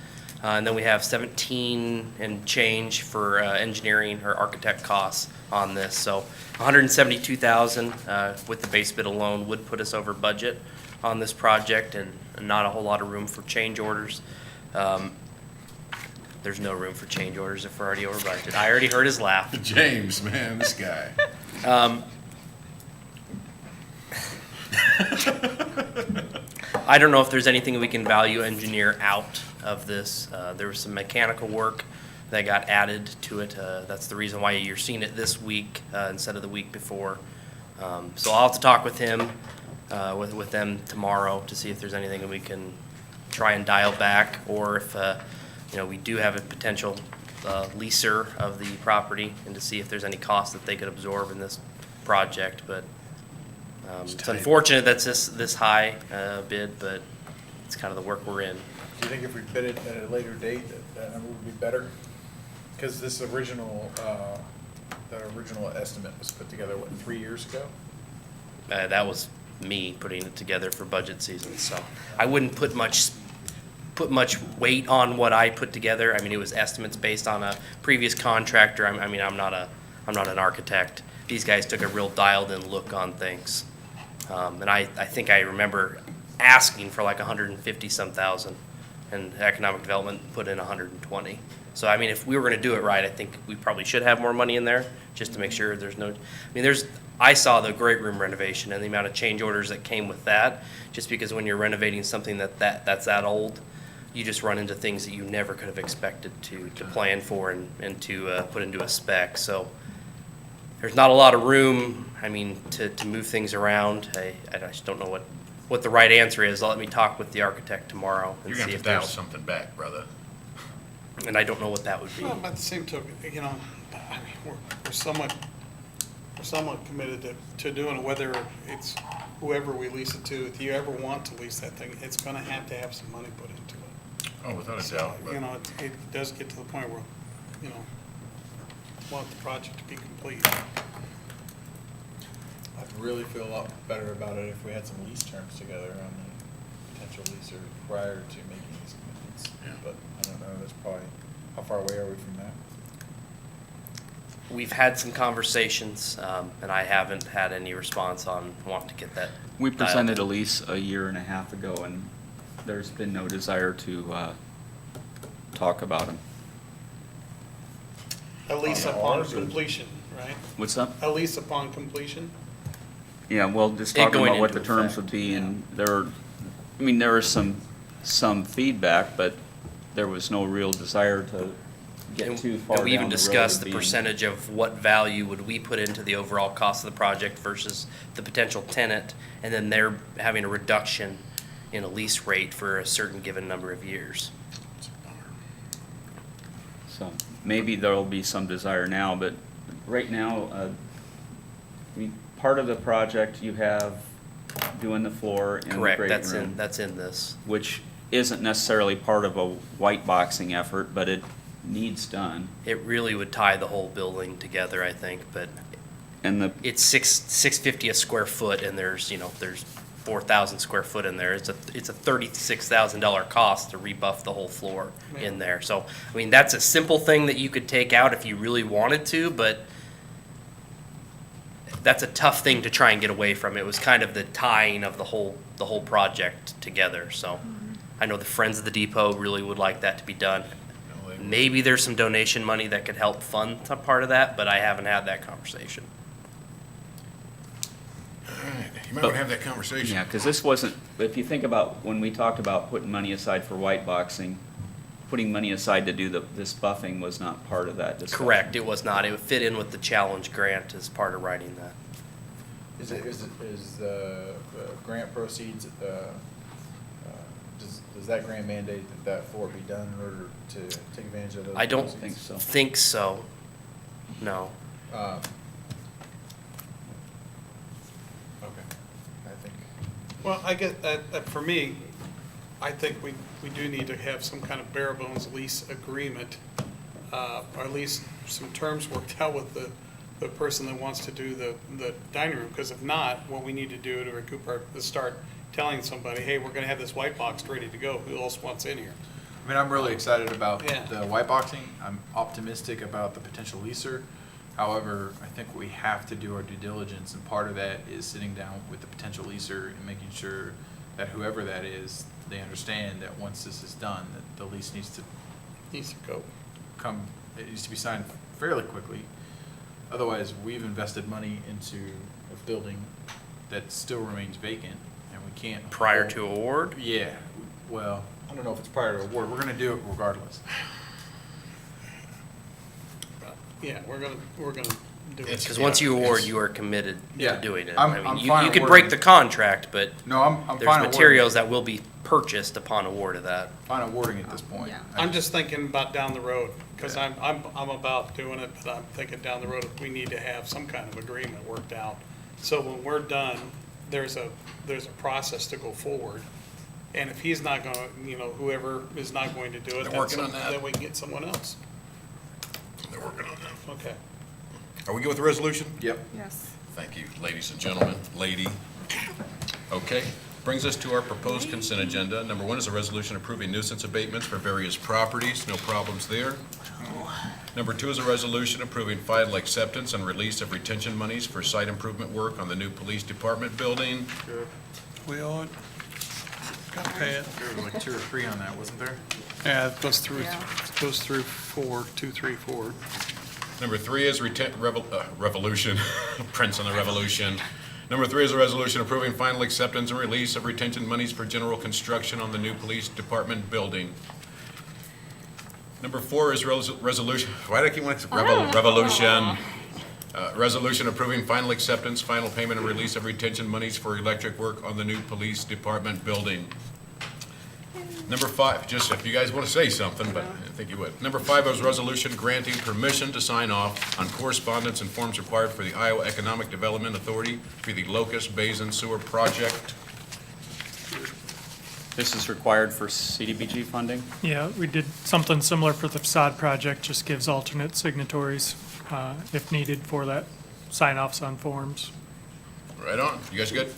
And then we have 17 and change for engineering or architect costs on this. So 172,000 with the base bid alone would put us over budget on this project, and not a whole lot of room for change orders. There's no room for change orders if we're already over budget. I already heard his laugh. James, man, this guy. I don't know if there's anything we can value engineer out of this. There was some mechanical work that got added to it. That's the reason why you're seeing it this week instead of the week before. So I'll have to talk with him, with them tomorrow to see if there's anything that we can try and dial back, or if we do have a potential leaser of the property, and to see if there's any cost that they could absorb in this project. But it's unfortunate that's this high bid, but it's kind of the work we're in. Do you think if we bid it at a later date, that number would be better? Because this original, that original estimate was put together, what, 3 years ago? That was me putting it together for budget season, so I wouldn't put much weight on what I put together. I mean, it was estimates based on a previous contractor. I'm not an architect. These guys took a real dialed-in look on things, and I think I remember asking for like 150-some thousand, and Economic Development put in 120. So I mean, if we were going to do it right, I think we probably should have more money in there just to make sure there's no. I saw the great room renovation and the amount of change orders that came with that. Just because when you're renovating something that's that old, you just run into things that you never could have expected to plan for and to put into a spec. So there's not a lot of room, to move things around. I just don't know what the right answer is. Let me talk with the architect tomorrow and You're see gonna have if to dial there's, something back, brother. and I don't know what that would be. Well, by the same token, we're somewhat committed to doing it, whether it's whoever we lease it to. If you ever want to lease that thing, it's gonna have to have some money put into it. Oh, without a So, doubt. but- it does get to the point where, want the project to be complete. I'd really feel a lot better about it if we had some lease terms together on the potential leaser prior to making these commitments. Yeah. But I don't know, that's probably, how far away are we from that? We've had some conversations, and I haven't had any response on wanting to get that. We dialed presented in. a lease a year and a half ago, and there's been no desire to talk about them. At least On upon ours or- completion, right? What's up? At least upon completion? Yeah, well, just It talking going about what the into terms effect, would be, and there was some feedback, but there was no real desire to get And too far and we down even the road discussed of the being- percentage of what value would we put into the overall cost of the project versus the potential tenant, and then they're having a reduction in a lease rate for a certain given number of years. So maybe there'll be some desire now, but right now, part of the project you have doing the floor in the Correct, great that's room, that's in this. which isn't necessarily part of a white boxing effort, but it needs done. It really would tie the whole building together, I think, but And the, it's $650 a square foot, and there's 4,000 square foot in there. It's a $36,000 cost to rebuff the whole floor in there. So, that's a simple thing that you could take out if you really wanted to, but that's a tough thing to try and get away from. It was kind of the tying of the whole project together, so. I know the Friends of the Depot really would like that to be done. Maybe there's some donation money that could help fund some part of that, but I haven't had that conversation. All right, you might want to have that conversation. Yeah, because this wasn't, if you think about when we talked about putting money aside for white boxing, putting money aside to do this buffing was not part of that discussion. Correct, it was not. It would fit in with the challenge grant as part of writing that. Is the grant proceeds, does that grant mandate that floor be done in order to take advantage of those? I don't proceeds? think so. No. Okay. I think, Well, I get, for me, I think we do need to have some kind of bare bones lease agreement, or at least some terms worked out with the person that wants to do the dining room, because if not, what we need to do to recoup is start telling somebody, hey, we're gonna have this white box ready to go, who else wants in here? I mean, I'm really excited about Yeah. the white boxing. I'm optimistic about the potential leaser. However, I think we have to do our due diligence, and part of that is sitting down with the potential leaser and making sure that whoever that is, they understand that once this is done, that the lease needs to Go. come, it needs to be signed fairly quickly. Otherwise, we've invested money into a building that still remains vacant, and we can't. Prior to award? Yeah, well, I don't know if it's prior to award. We're gonna do it regardless. Yeah, we're gonna do it. Because once you award, you are committed Yeah. to doing it. I'm I mean, fine you could awarding break the it. contract, but No, I'm fine there's awarding materials it. that will be purchased upon award of that. Fine awarding at this point. Yeah. I'm just thinking about down the road, because Yeah. I'm about doing it, but I'm thinking down the road, we need to have some kind of agreement worked out. So when we're done, there's a process to go forward. And if he's not gonna, whoever is not going to do it, They're working on that. then we can get someone else. They're working on that. Okay. Are we good with the resolution? Yep. Yes. Thank you, ladies and gentlemen. Lady. Okay, brings us to our proposed consent agenda. Number one is a resolution approving nuisance abatements for various properties. No problems there. Number two is a resolution approving final acceptance and release of retention monies for site improvement work on the new police department building. We all gotta pay it. There was like 2 or 3 on that, wasn't there? Yeah, it goes through, Yeah. 4, 2, 3, 4. Number three is revolution, Prince on the Revolution. Number three is a resolution approving final acceptance and release of retention monies for general construction on the new police department building. Number four is resolution, why do I keep wanting to, revolution. Resolution approving final acceptance, final payment, and release of retention monies for electric work on the new police department building. Number five, just if you guys want to say something, but I think you would. Number five is resolution granting permission to sign off on correspondence and forms required for the Iowa Economic Development Authority for the Locust Basin Sewer Project. This is required for CDBG funding? Yeah, we did something similar for the facade project, just gives alternate signatories if needed for that, sign-offs on forms. Right on. You guys good?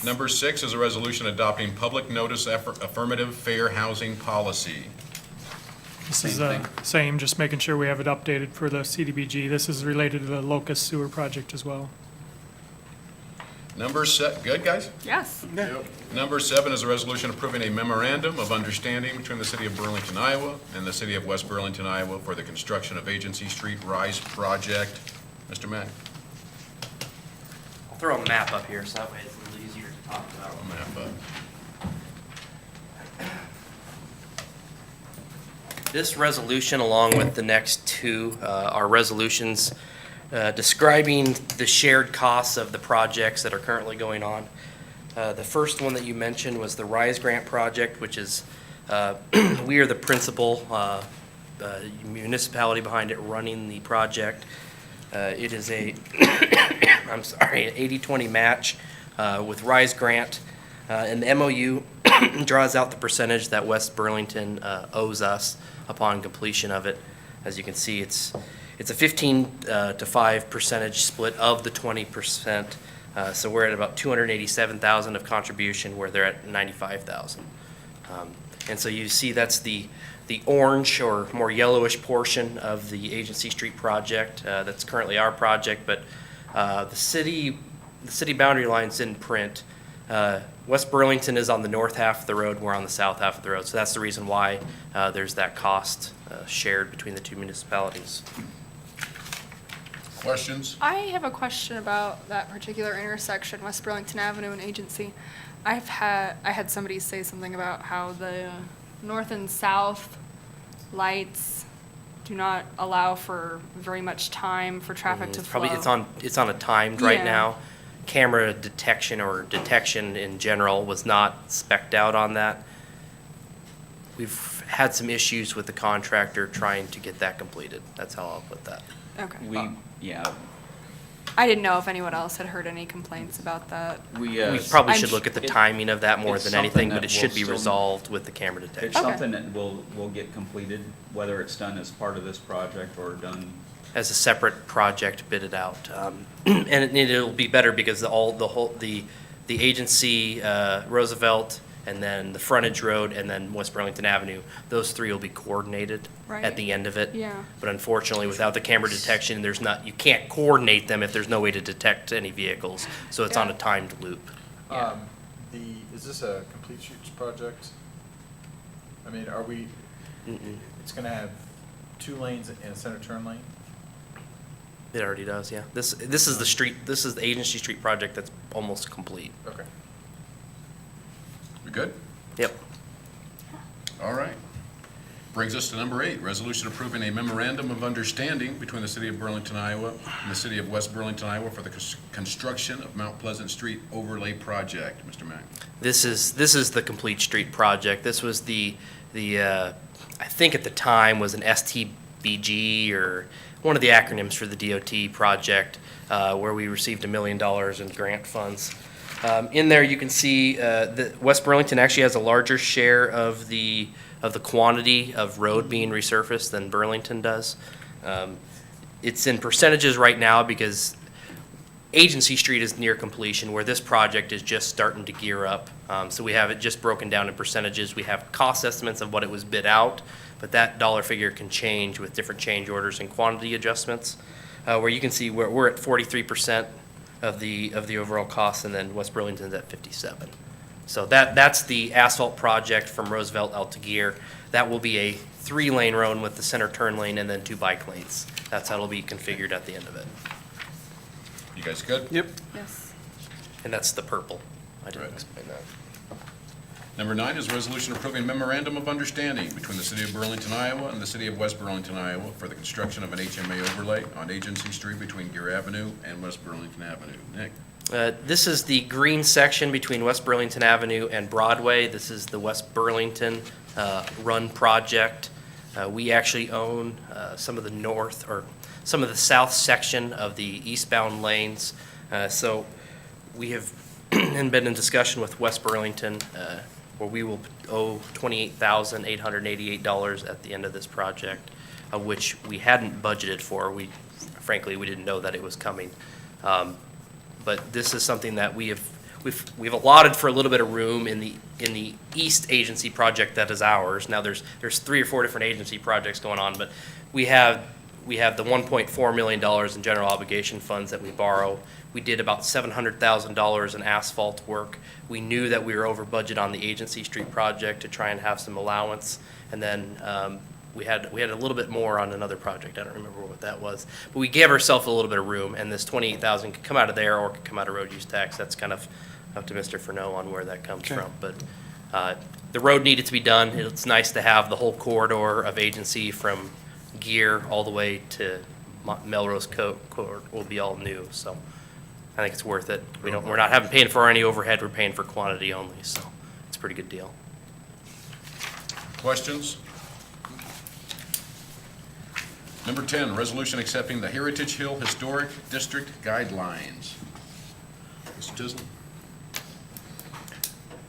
Number six is a resolution adopting public notice affirmative fair housing policy. This is Same same, just making sure we have it updated for the CDBG. This is related to the Locust Sewer Project as well. Good, guys? Yes. Number seven is a resolution approving a memorandum of understanding between the city of Burlington, Iowa, and the city of West Burlington, Iowa for the construction of Agency Street Rise project. Mr. Mack? I'll throw a map up here, so that way it's a little easier to talk about. This resolution, along with the next two, are resolutions describing the shared costs of the projects that are currently going on. The first one that you mentioned was the RISE grant project, which is, we are the principal municipality behind it running the project. It is a, I'm sorry, an 80-20 match with RISE grant. And the MOU draws out the percentage that West Burlington owes us upon completion of it. As you can see, it's a 15 to 5 percentage split of the 20%. So we're at about 287,000 of contribution, where they're at 95,000. And so you see that's the orange or more yellowish portion of the Agency Street project. That's currently our project, but The city boundary line's in print. West Burlington is on the north half of the road, we're on the south half of the road. So that's the reason why there's that cost shared between the two municipalities. Questions? I have a question about that particular intersection, West Burlington Avenue and Agency. I had somebody say something about how the north and south lights do not allow for very much time for traffic to flow. It's on a timed right Yeah. now. Camera detection or detection in general was not spec'd out on that. We've had some issues with the contractor trying to get that completed. That's how I'll put that. Okay. Yeah, I didn't know if anyone else had heard any complaints about that. We probably I'm should sh- look at the timing of that more it's than anything, something but that it should will be still- resolved with the camera it's detection. something that will get completed, whether it's done as part of this project or done. As a separate project bidded out. And it'll be better because the agency, Roosevelt, and then the frontage road, and then West Burlington Avenue, those three will be coordinated Right. at the end of it. Yeah. But unfortunately, without the camera detection, you can't coordinate them if there's no way to detect any vehicles. So it's on a timed loop. Is this a complete streets project? I mean, are we, it's gonna have 2 lanes and a center turn lane? It already does, yeah. This is the Agency Street project that's almost complete. Okay. We good? Yep. All right. Brings us to number 8, resolution approving a memorandum of understanding between the City of Burlington, Iowa and the City of West Burlington, Iowa for the construction of Mount Pleasant Street Overlay Project. Mr. Mack. This is the complete street project. This was the I think at the time was an STBG or one of the acronyms for the DOT project, where we received $1 million in grant funds. In there, you can see that West Burlington actually has a larger share of the quantity of road being resurfaced than Burlington does. It's in percentages right now because Agency Street is near completion, where this project is just starting to gear up. So we have it just broken down in percentages. We have cost estimates of what it was bid out, but that dollar figure can change with different change orders and quantity adjustments. Where you can see we're at 43% of the overall cost, and then West Burlington's at 57%. So that's the asphalt project from Roosevelt out to Gear. That will be a 3-lane road with the center turn lane and then 2 bike lanes. That's how it'll be configured at the end of it. You guys good? Yep. Yes. And that's the purple. I didn't Right. explain that. Number 9 is a resolution approving memorandum of understanding between the City of Burlington, Iowa and the City of West Burlington, Iowa for the construction of an HMA overlay on Agency Street between Gear Avenue and West Burlington Avenue. Nick? This is the green section between West Burlington Avenue and Broadway. This is the West Burlington Run project. We actually own some of the south section of the eastbound lanes. So we have been in discussion with West Burlington, where we will owe $28,888 at the end of this project, of which we hadn't budgeted for. Frankly, we didn't know that it was coming. But this is something that we've allotted for a little bit of room in the East Agency project that is ours. Now, there's 3 or 4 different agency projects going on, but we have the $1.4 million in general obligation funds that we borrow. We did about $700,000 in asphalt work. We knew that we were over budget on the Agency Street project to try and have some allowance, and then we had a little bit more on another project. I don't remember what that was, but we gave ourselves a little bit of room, and this $28,000 could come out of there or could come out of road use tax. That's kind of up to Mr. Furneaux on where that comes from. But the road needed to be done. It's nice to have the whole corridor of Agency from Gear all the way to Melrose Court will be all new. So I think it's worth it. We're not paying for any overhead. We're paying for quantity only. So it's a pretty good deal. Questions? Number 10, resolution accepting the Heritage Hill Historic District Guidelines. Mr. Tisland?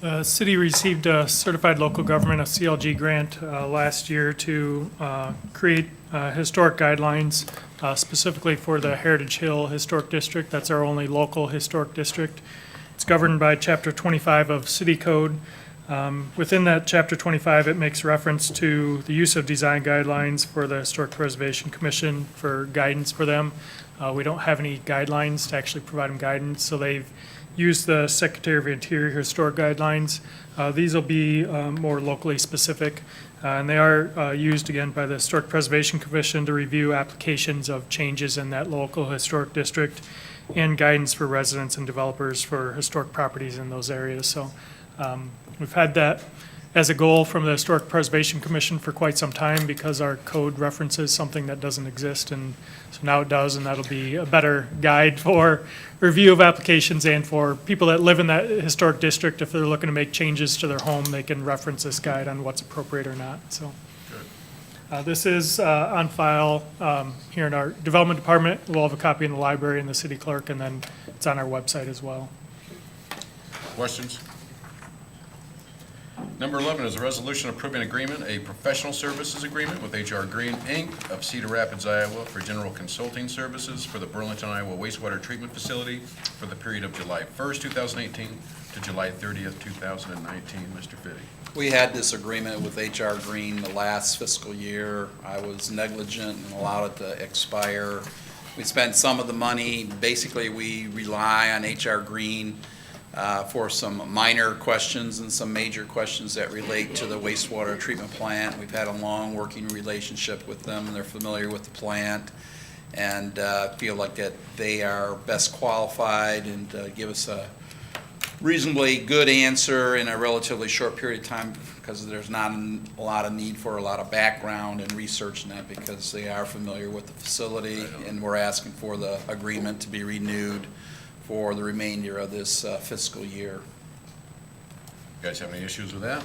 The city received a certified local government, a CLG grant, last year to create historic guidelines specifically for the Heritage Hill Historic District. That's our only local historic district. It's governed by Chapter 25 of City Code. Within that Chapter 25, it makes reference to the use of design guidelines for the Historic Preservation Commission for guidance for them. We don't have any guidelines to actually provide them guidance, so they've used the Secretary of Interior Historic Guidelines. These will be more locally specific, and they are used again by the Historic Preservation Commission to review applications of changes in that local historic district and guidance for residents and developers for historic properties in those areas. So we've had that as a goal from the Historic Preservation Commission for quite some time because our code references something that doesn't exist, and so now it does, and that'll be a better guide for review of applications and for people that live in that historic district. If they're looking to make changes to their home, they can reference this guide on what's appropriate or not, so. This is on file here in our development department. We'll have a copy in the library and the city clerk, and then it's on our website as well. Questions? Number 11 is a resolution approving agreement, a professional services agreement with H.R. Green, Inc. of Cedar Rapids, Iowa for general consulting services for the Burlington, Iowa wastewater treatment facility for the period of July 1st, 2018 to July 30th, 2019. Mr. Fitty. We had this agreement with H.R. Green the last fiscal year. I was negligent and allowed it to expire. We spent some of the money. Basically, we rely on H.R. Green for some minor questions and some major questions that relate to the wastewater treatment plant. We've had a long working relationship with them, and they're familiar with the plant, and feel like that they are best qualified and give us a reasonably good answer in a relatively short period of time, because there's not a lot of need for a lot of background and research in that, because they are familiar with the facility, and we're asking for the agreement to be renewed for the remainder of this fiscal year. You guys have any issues with that?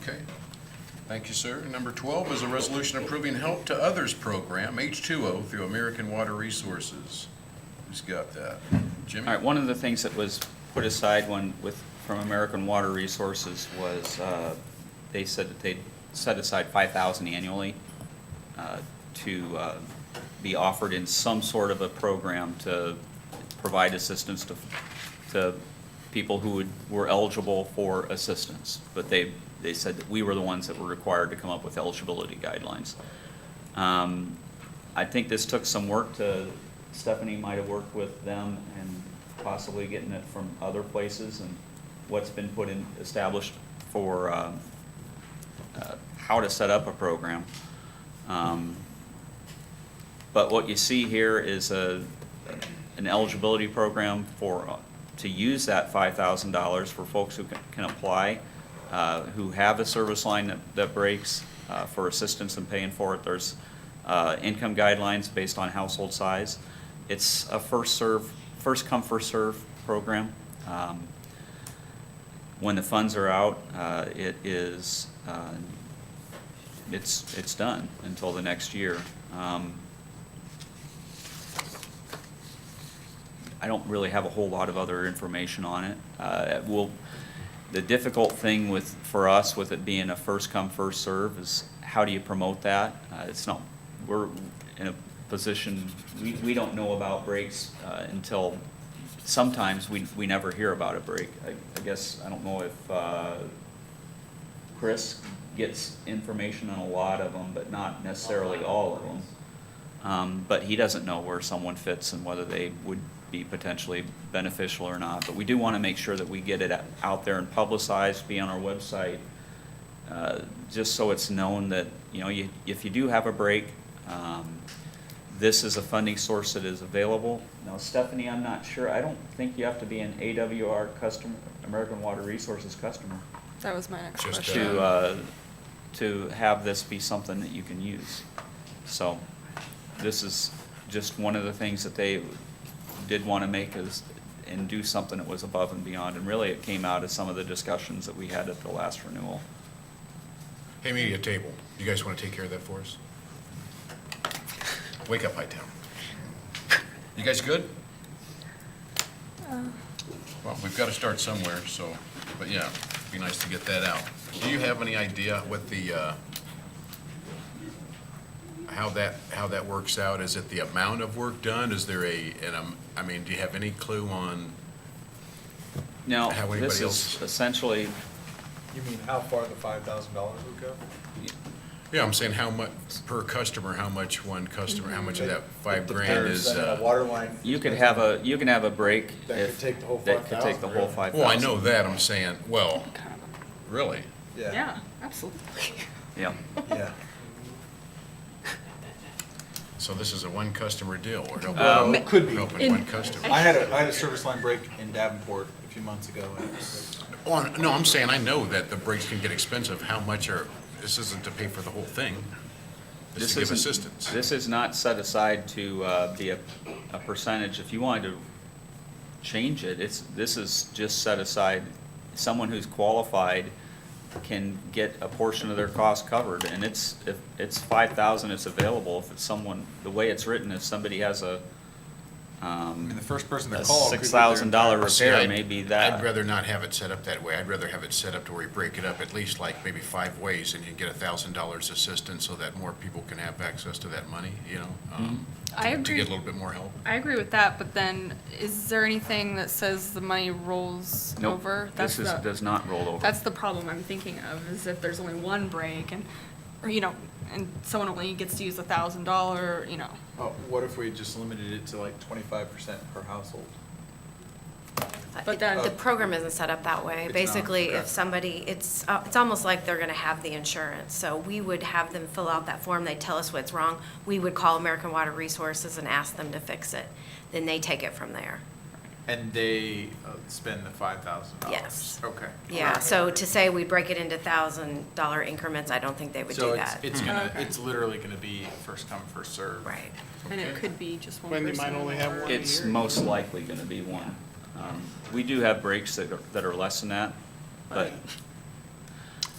Okay. Thank you, sir. Number 12 is a resolution approving Help to Others program, H2O, through American Water Resources. Who's got that? Jimmy? All right, one of the things that was put aside from American Water Resources was they said that they'd set aside $5,000 annually to be offered in some sort of a program to provide assistance to people who were eligible for assistance. But they said that we were the ones that were required to come up with eligibility guidelines. I think this took some work. Stephanie might have worked with them and possibly getting it from other places, and what's been established for how to set up a program. But what you see here is an eligibility program to use that $5,000 for folks who can apply, who have a service line that breaks for assistance in paying for it. There's income guidelines based on household size. It's a first come, first serve program. When the funds are out, it's done until the next year. I don't really have a whole lot of other information on it. The difficult thing for us with it being a first come, first serve is how do you promote that? We're in a position, we don't know about breaks until sometimes we never hear about a break. I guess, I don't know if Chris gets information on a lot of them, but not necessarily all of them. But he doesn't know where someone fits and whether they would be potentially beneficial or not. But we do want to make sure that we get it out there and publicized, be on our website, just so it's known that, if you do have a break, this is a funding source that is available. Now, Stephanie, I'm not sure. I don't think you have to be an AWR customer, American Water Resources customer, That was my next Just, question. to have this be something that you can use. So this is just one of the things that they did want to make and do something that was above and beyond. And really, it came out of some of the discussions that we had at the last renewal. Hey, media table, you guys want to take care of that for us? Wake up, Hightown. You guys good? Well, we've got to start somewhere, but yeah, it'd be nice to get that out. Do you have any idea what the, how that works out? Is it the amount of work done? Is there do you have any clue on Now, How anybody this is else- essentially, You mean how far the $5,000 would go? Yeah, I'm saying how much per customer, how much one customer, how much of that $5,000 is, There's a water line. you can have a break That if. could take the whole That could take the 5,000, whole really. 5,000. well, I know that, I'm saying, well, really? Yeah, absolutely. Yeah. Yeah. So this is a one customer deal, or Well, it could be. helping one customer? I had a service line break in Davenport a few months ago, and it was, Well, no, I'm saying, I know that the breaks can get expensive, how much are, this isn't to pay for the whole thing. This is to give isn't- assistance. This is not set aside to be a percentage. If you wanted to change it, this is just set aside, someone who's qualified can get a portion of their cost covered, and if it's 5,000, it's available. If it's someone, the way it's written, if somebody has a I mean, the first person to a call. could get their $6,000 entire- See, repair, I'd- maybe that. I'd rather not have it set up that way. I'd rather have it set up to where you break it up at least like maybe 5 ways, and you get $1,000 assistance so that more people can have access to that money, you know? I To agree. get a little bit more help. I agree with that, but then is there anything that says the money rolls Nope, over? This does not roll over. That's the problem I'm thinking of, is if there's only one break and, or, you know, and someone only gets to use $1,000, you know. Oh, what if we just limited it to like 25% per household? But then- The program isn't set up that way. It's not, Basically, okay. if somebody, it's almost like they're gonna have the insurance. So we would have them fill out that form, they tell us what's wrong. We would call American Water Resources and ask them to fix it. Then they take it from there. And they spend the $5,000? Yes. Okay. Yeah, so to say we break it into $1,000 increments, I don't think they would So do that. it's literally gonna be first come, first serve. Right. And it could be just one When person. they might only have or- one. It's most likely gonna be one. We do have breaks that are less than that, but,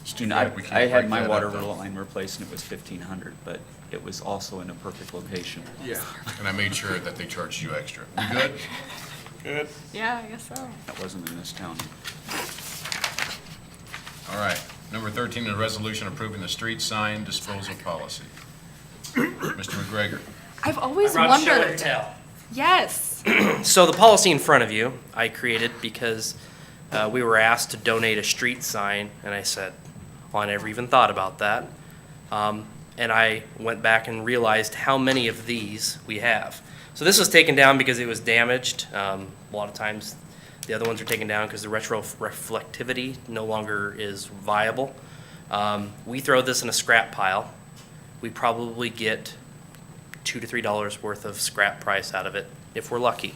It's too you know, bad we can't I had break my that water up, though. line replaced and it was 1,500, but it was also in a perfect location. Yeah. And I made sure that they charged you extra. You good? Good. Yeah, I guess so. That wasn't in this town. All right. Number 13, a resolution approving the street sign disposal policy. Mr. McGregor. I've always wondered. Yes. So the policy in front of you, I created because we were asked to donate a street sign, and I said, well, I never even thought about that. And I went back and realized how many of these we have. So this was taken down because it was damaged. A lot of times, the other ones are taken down because the reflectivity no longer is viable. We throw this in a scrap pile. We probably get $2 to $3 worth of scrap price out of it, if we're lucky.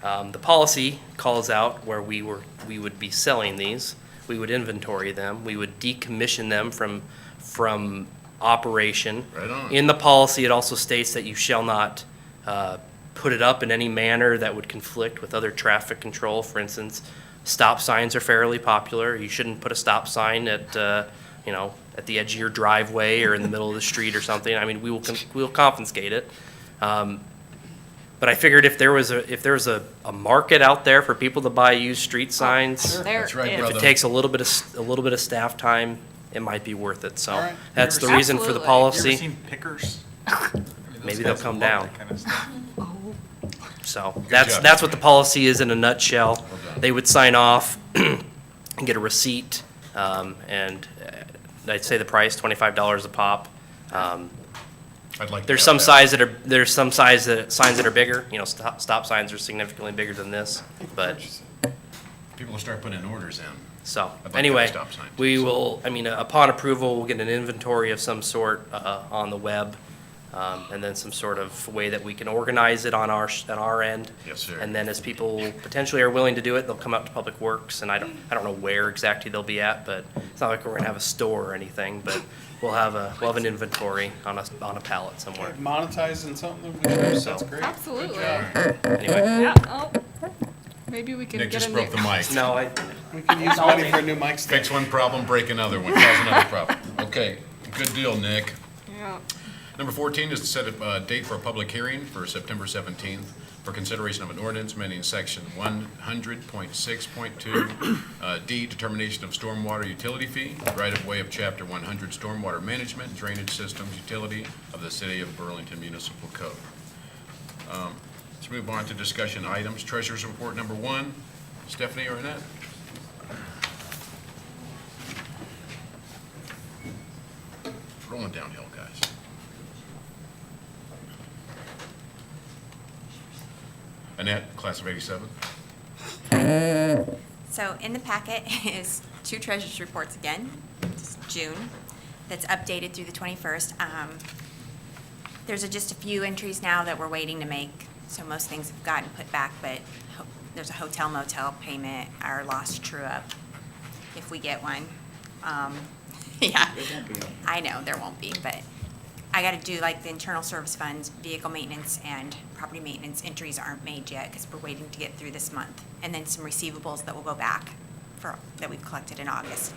The policy calls out where we would be selling these. We would inventory them. We would decommission them from operation. Right on. In the policy, it also states that you shall not put it up in any manner that would conflict with other traffic control. For instance, stop signs are fairly popular. You shouldn't put a stop sign at, at the edge of your driveway or in the middle of the street or something. I mean, we'll confiscate it. But I figured if there was a market out there for people to buy used street signs, There That's right, is. if brother. it takes a little bit of staff time, it might be worth it. So All right. that's the You ever reason for the Absolutely. You ever policy. seen pickers? I mean, those Maybe they'll guys come love down. that kind of stuff. So job. that's what the policy is in a nutshell. done. They would sign off and get a receipt, and I'd say the price, $25 a pop. I'd like to There's have some that. signs that are bigger, stop signs are significantly bigger than this, but, People will start putting orders in. so, I'd like to anyway, have stop signs. we will, upon approval, we'll get an inventory of some sort, on the web, and then some sort of way that we can organize it on our end. Yes, sir. And then as people potentially are willing to do it, they'll come out to Public Works, and I don't know where exactly they'll be at, but it's not like we're gonna have a store or anything, but we'll have an inventory on a pallet somewhere. Monetizing something with yours, that's great. Absolutely. Good job. Anyway, Yeah, oh, maybe we can Nick get just a broke the new. mic. no, We can use money for a new mic stand. Fix one problem, break another one, cause another problem. Okay, good deal, Nick. Yeah. Number 14 is to set a date for a public hearing for September 17th for consideration of an ordinance amending section 100.6.2 D, determination of stormwater utility fee, right-of-way of chapter 100 stormwater management, drainage systems utility of the city of Burlington Municipal Code. Let's move on to discussion items. Treasurer's report number 1. Stephanie or Annette? Rolling downhill, guys. Annette, class of 87? So in the packet is 2 treasurer's reports again, it's June, that's updated through the 21st. There's just a few entries now that we're waiting to make, so most things have gotten put back, but there's a hotel motel payment, our lost true-up, if we get one. Yeah, I know, there won't be, but I gotta do like the internal service funds, vehicle maintenance, and property maintenance entries aren't made yet, because we're waiting to get through this month. And then some receivables that will go back that we've collected in August.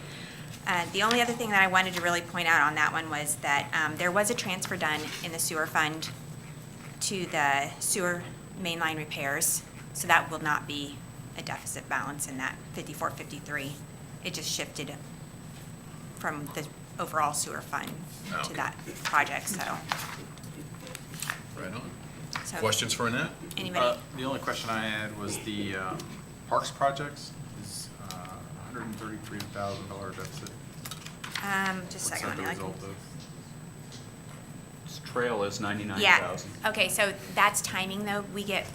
The only other thing that I wanted to really point out on that one was that there was a transfer done in the sewer fund to the sewer mainline repairs, so that will not be a deficit balance in that 5453. It just shifted from the overall sewer fund to Okay. that project, so. Right on. so Questions for Annette? Anybody? The only question I had was the parks projects is $133,000 deficit. Just a What's second, that the let me look. result of? This trail is 99,000. Yeah, okay, so that's timing though. We get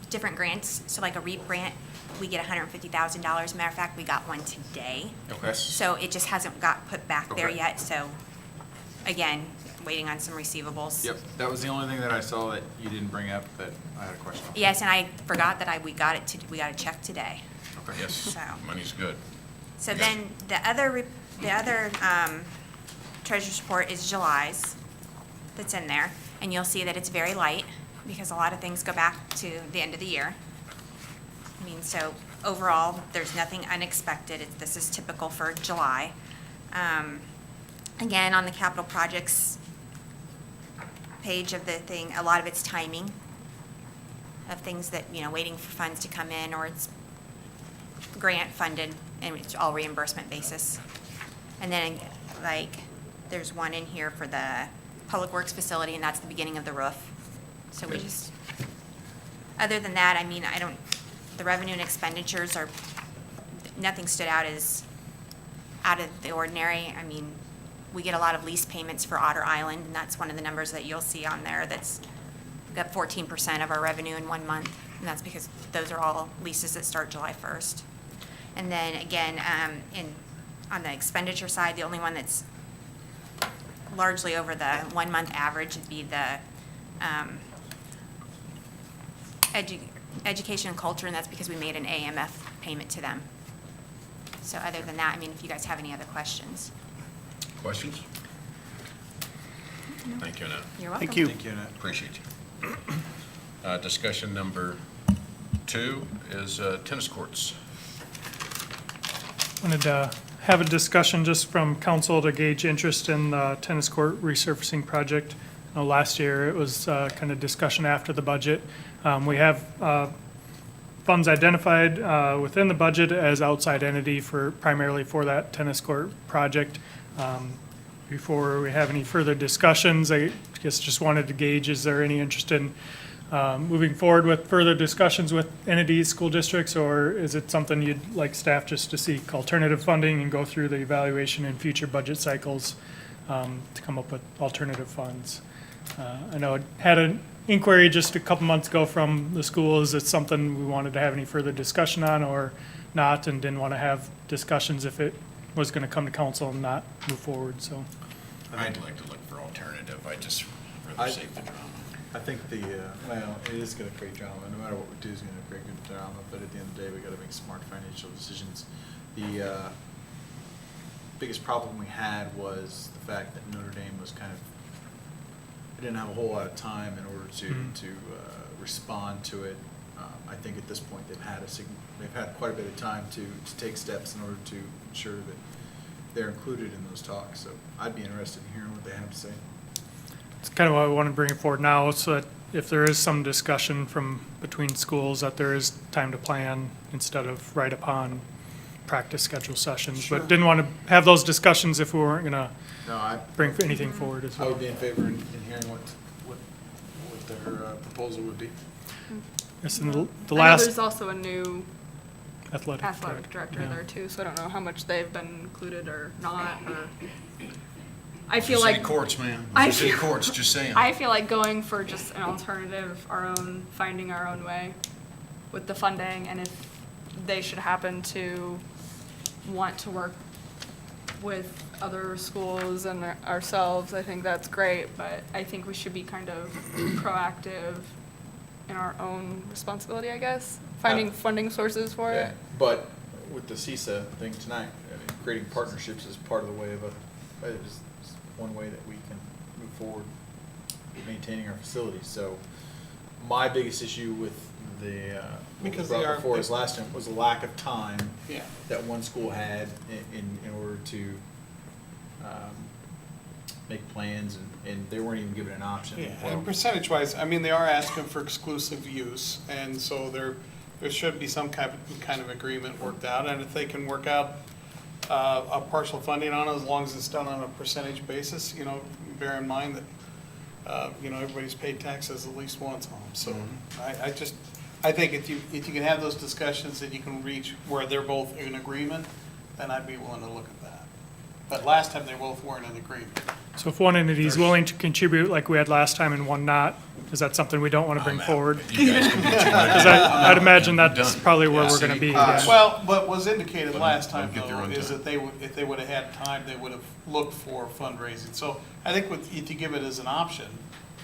different grants, so like a REAP grant, we get $150,000. Matter of fact, we got one today. Okay. So it just hasn't got put back there Okay. yet, so again, waiting on some receivables. Yep, that was the only thing that I saw that you didn't bring up that I had a question on. Yes, and I forgot that we got a check today. Okay. Yes, So. money's good. So then the other treasurer's report is July's that's in there. And you'll see that it's very light because a lot of things go back to the end of the year. I mean, so overall, there's nothing unexpected. This is typical for July. Again, on the capital projects page of the thing, a lot of it's timing of things that, waiting for funds to come in, or it's grant funded and it's all reimbursement basis. And then there's one in here for the Public Works facility, and that's the beginning of the roof. So we just, other than that, the revenue and expenditures nothing stood out as out of the ordinary. We get a lot of lease payments for Otter Island, and that's one of the numbers that you'll see on there. That's got 14% of our revenue in 1 month, and that's because those are all leases that start July 1st. And then again, on the expenditure side, the only one that's largely over the 1 month average would be the education and culture, and that's because we made an AMF payment to them. So other than that, if you guys have any other questions. Questions? Thank you, Annette. You're welcome. Thank you. Thank you, Annette. Appreciate you. Discussion number 2 is tennis courts. Wanted to have a discussion just from council to gauge interest in the tennis court resurfacing project. I know last year it was kind of discussion after the budget. We have funds identified within the budget as outside entity primarily for that tennis court project. Before we have any further discussions, I guess just wanted to gauge, is there any interest in moving forward with further discussions with entities, school districts, or is it something you'd like staff just to seek alternative funding and go through the evaluation in future budget cycles to come up with alternative funds? I know I had an inquiry just a couple months ago from the school. Is it something we wanted to have any further discussion on or not, and didn't want to have discussions if it was going to come to council and not move forward, so. I'd like to look for alternative, I just rather I- save the drama. I think it is gonna create drama. No matter what we do is gonna create good drama, but at the end of the day, we gotta make smart financial decisions. The biggest problem we had was the fact that Notre Dame was it didn't have a whole lot of time in order to respond to it. I think at this point, they've had quite a bit of time to take steps in order to ensure that they're included in those talks. So I'd be interested in hearing what they have to say. It's kind of why I want to bring it forward now, so that if there is some discussion between schools, that there is time to plan instead of right upon practice schedule sessions. Sure. But didn't want to have those discussions if we weren't going to No, I bring anything forward as I well. would be in favor in hearing what their proposal would be. Yes, and the I know last, there's also a new athletic director Yeah. there too, so I don't know how much they've been included or not, or. I feel City like, courts, man. I Those are city feel- courts, just saying. I feel like going for just an alternative, finding our own way with the funding, and if they should happen to want to work with other schools and ourselves, I think that's great, but I think we should be kind of proactive in our own responsibility, I guess, finding funding sources for Yeah, it. but with the CISA thing tonight, I mean, creating partnerships is part of the way of is one way that we can move forward with maintaining our facilities. So my biggest issue with the, what we Because brought they are- before us last time was the lack of time Yeah. that one school had in order to make plans, and they weren't even given an option. Yeah, Well, and percentage-wise, I mean, they are asking for exclusive use, and so there should be some kind of agreement worked out, and if they can work out a partial funding on it, as long as it's done on a percentage basis, you know, bear in mind that, you know, everybody's paid taxes at least once on them, so I think if you can have those discussions and you can reach where they're both in agreement, then I'd be willing to look at that. But last time, they both weren't in agreement. So if one entity is willing to contribute like we had last time and one not, is that something we don't want to bring I'm out. forward? You guys can do what you wanna Because do. I'd imagine I'm that's done. probably where Yeah, we're going to city be. courts. yeah. Well, what was indicated Let last them time, get their though, own is time. that if they would have had time, they would have looked for fundraising. So I think if you give it as an option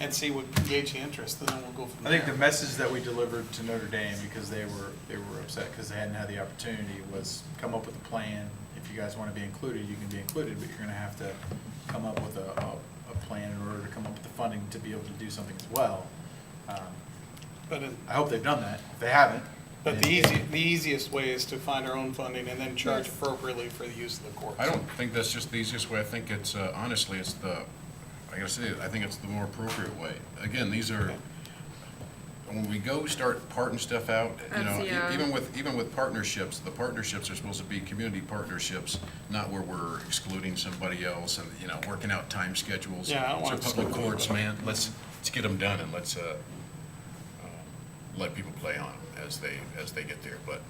and see what gauge the interest, then we'll go from I there. think the message that we delivered to Notre Dame, because they were upset because they hadn't had the opportunity, was come up with a plan. If you guys want to be included, you can be included, but you're going to have to come up with a plan in order to come up with the funding to be able to do something as well. But I hope they've done that. If they haven't. But the easiest way is to find our own funding and then charge appropriately for the use of the courts. I don't think that's just the easiest way. I think it's, honestly, it's I gotta say, I think it's the more appropriate way. Again, these are, when we go start parting stuff out, you know, That's- yeah. even with partnerships, the partnerships are supposed to be community partnerships, not where we're excluding somebody else and, you know, working out time schedules. Yeah, I don't want So to public exclude courts, anybody. man, let's get them done and let's, let people play on them as they get there, but.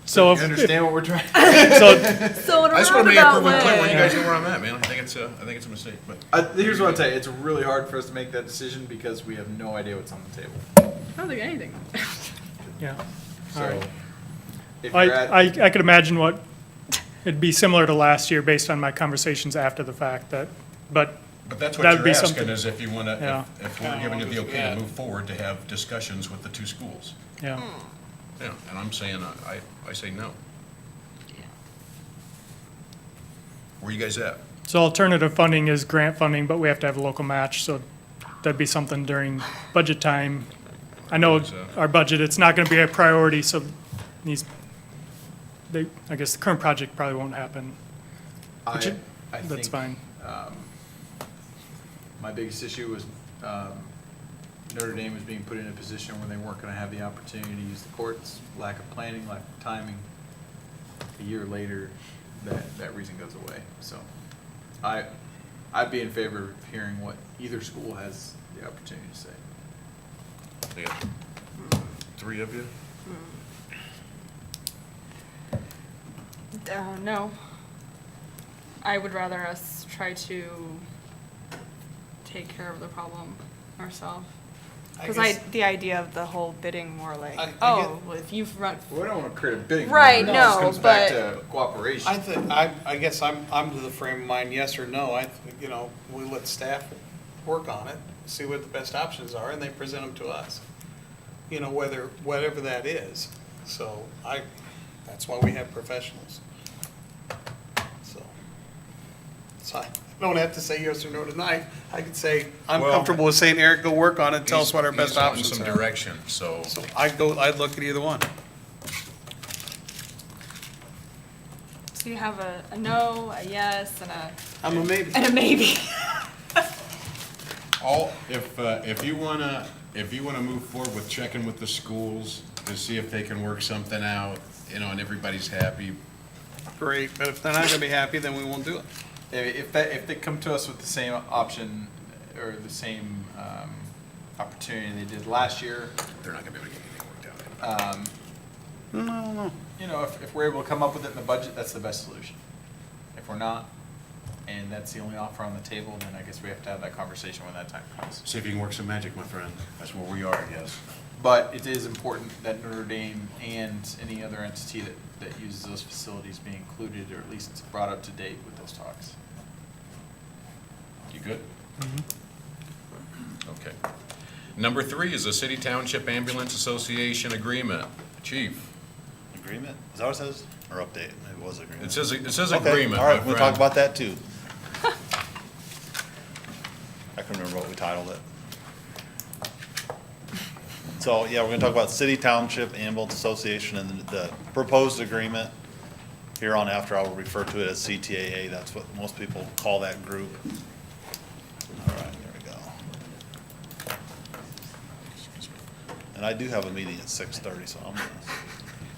So You understand what we're trying? so So in a I just wanna make it roundabout perfectly clear where you way. guys know where I'm at, man. I think it's a mistake, but. Here's what I'll tell you. It's really hard for us to make that decision because we have no idea what's on the table. I don't think anything. yeah. All So right. if you're at. I could imagine what, it'd be similar to last year based on my conversations after the fact that, but But that's what That'd you're be asking, something- is if you want Yeah. to, if we're giving you the okay to move forward, to have discussions with the two schools. yeah. Yeah, and I'm saying, I say no. Where you guys at? So alternative funding is grant funding, but we have to have a local match, so that'd be something during budget time. I know our budget, it's not gonna be a priority, so I guess the current project probably won't happen. I That's think, fine. My biggest issue was Notre Dame was being put in a position where they weren't going to have the opportunity to use the courts, lack of planning, lack of timing. A year later, that reason goes away. So I'd be in favor of hearing what either school has the opportunity to say. They got three of you? No. I would rather us try to take care of the problem ourselves. Because guess- the idea of the whole bidding more like, I get- oh, well, if you've run, We don't want to create a bidding. Right, war. It just no, comes back but- to cooperation. I guess I'm to the frame of mind, yes or no. You know, we let staff work on it, see what the best options are, and they present them to us. You know, whatever that is. So that's why we have professionals. So I don't have to say yes or no tonight. I could say, I'm Well- comfortable with saying, Eric, go work on it, tell us what our best He's wanting options some are. direction, so. So I'd look at either one. so you have a no, a yes, I'm a maybe. and a maybe. If you wanna move forward with checking with the schools to see if they can work something out, you know, and everybody's happy, Great, but if they're not gonna be happy, then we won't do it. If they come to us with the same option or the same opportunity they did last year, they're not gonna be able to get anything worked out. You know, if we're able to come up with it in the budget, that's the best solution. If we're not, and that's the only offer on the table, then I guess we have to have that conversation when that time comes. See if you can work some magic, my friend. That's where we are, I guess. But it is important that Notre Dame and any other entity that uses those facilities be included, or at least brought up to date with those talks. You good? Okay. Number 3 is the City Township Ambulance Association Agreement. Chief, Agreement? Is that what it says? Or update? It was agreement. it says Okay, agreement, all my right, we'll friend. talk about that too. I can remember what we titled it. So, yeah, we're gonna talk about City Township Ambulance Association and the proposed agreement. Here on after, I will refer to it as CTAA. That's what most people call that group. All right, there we go. And I do have a meeting at 6:30, so I'm gonna.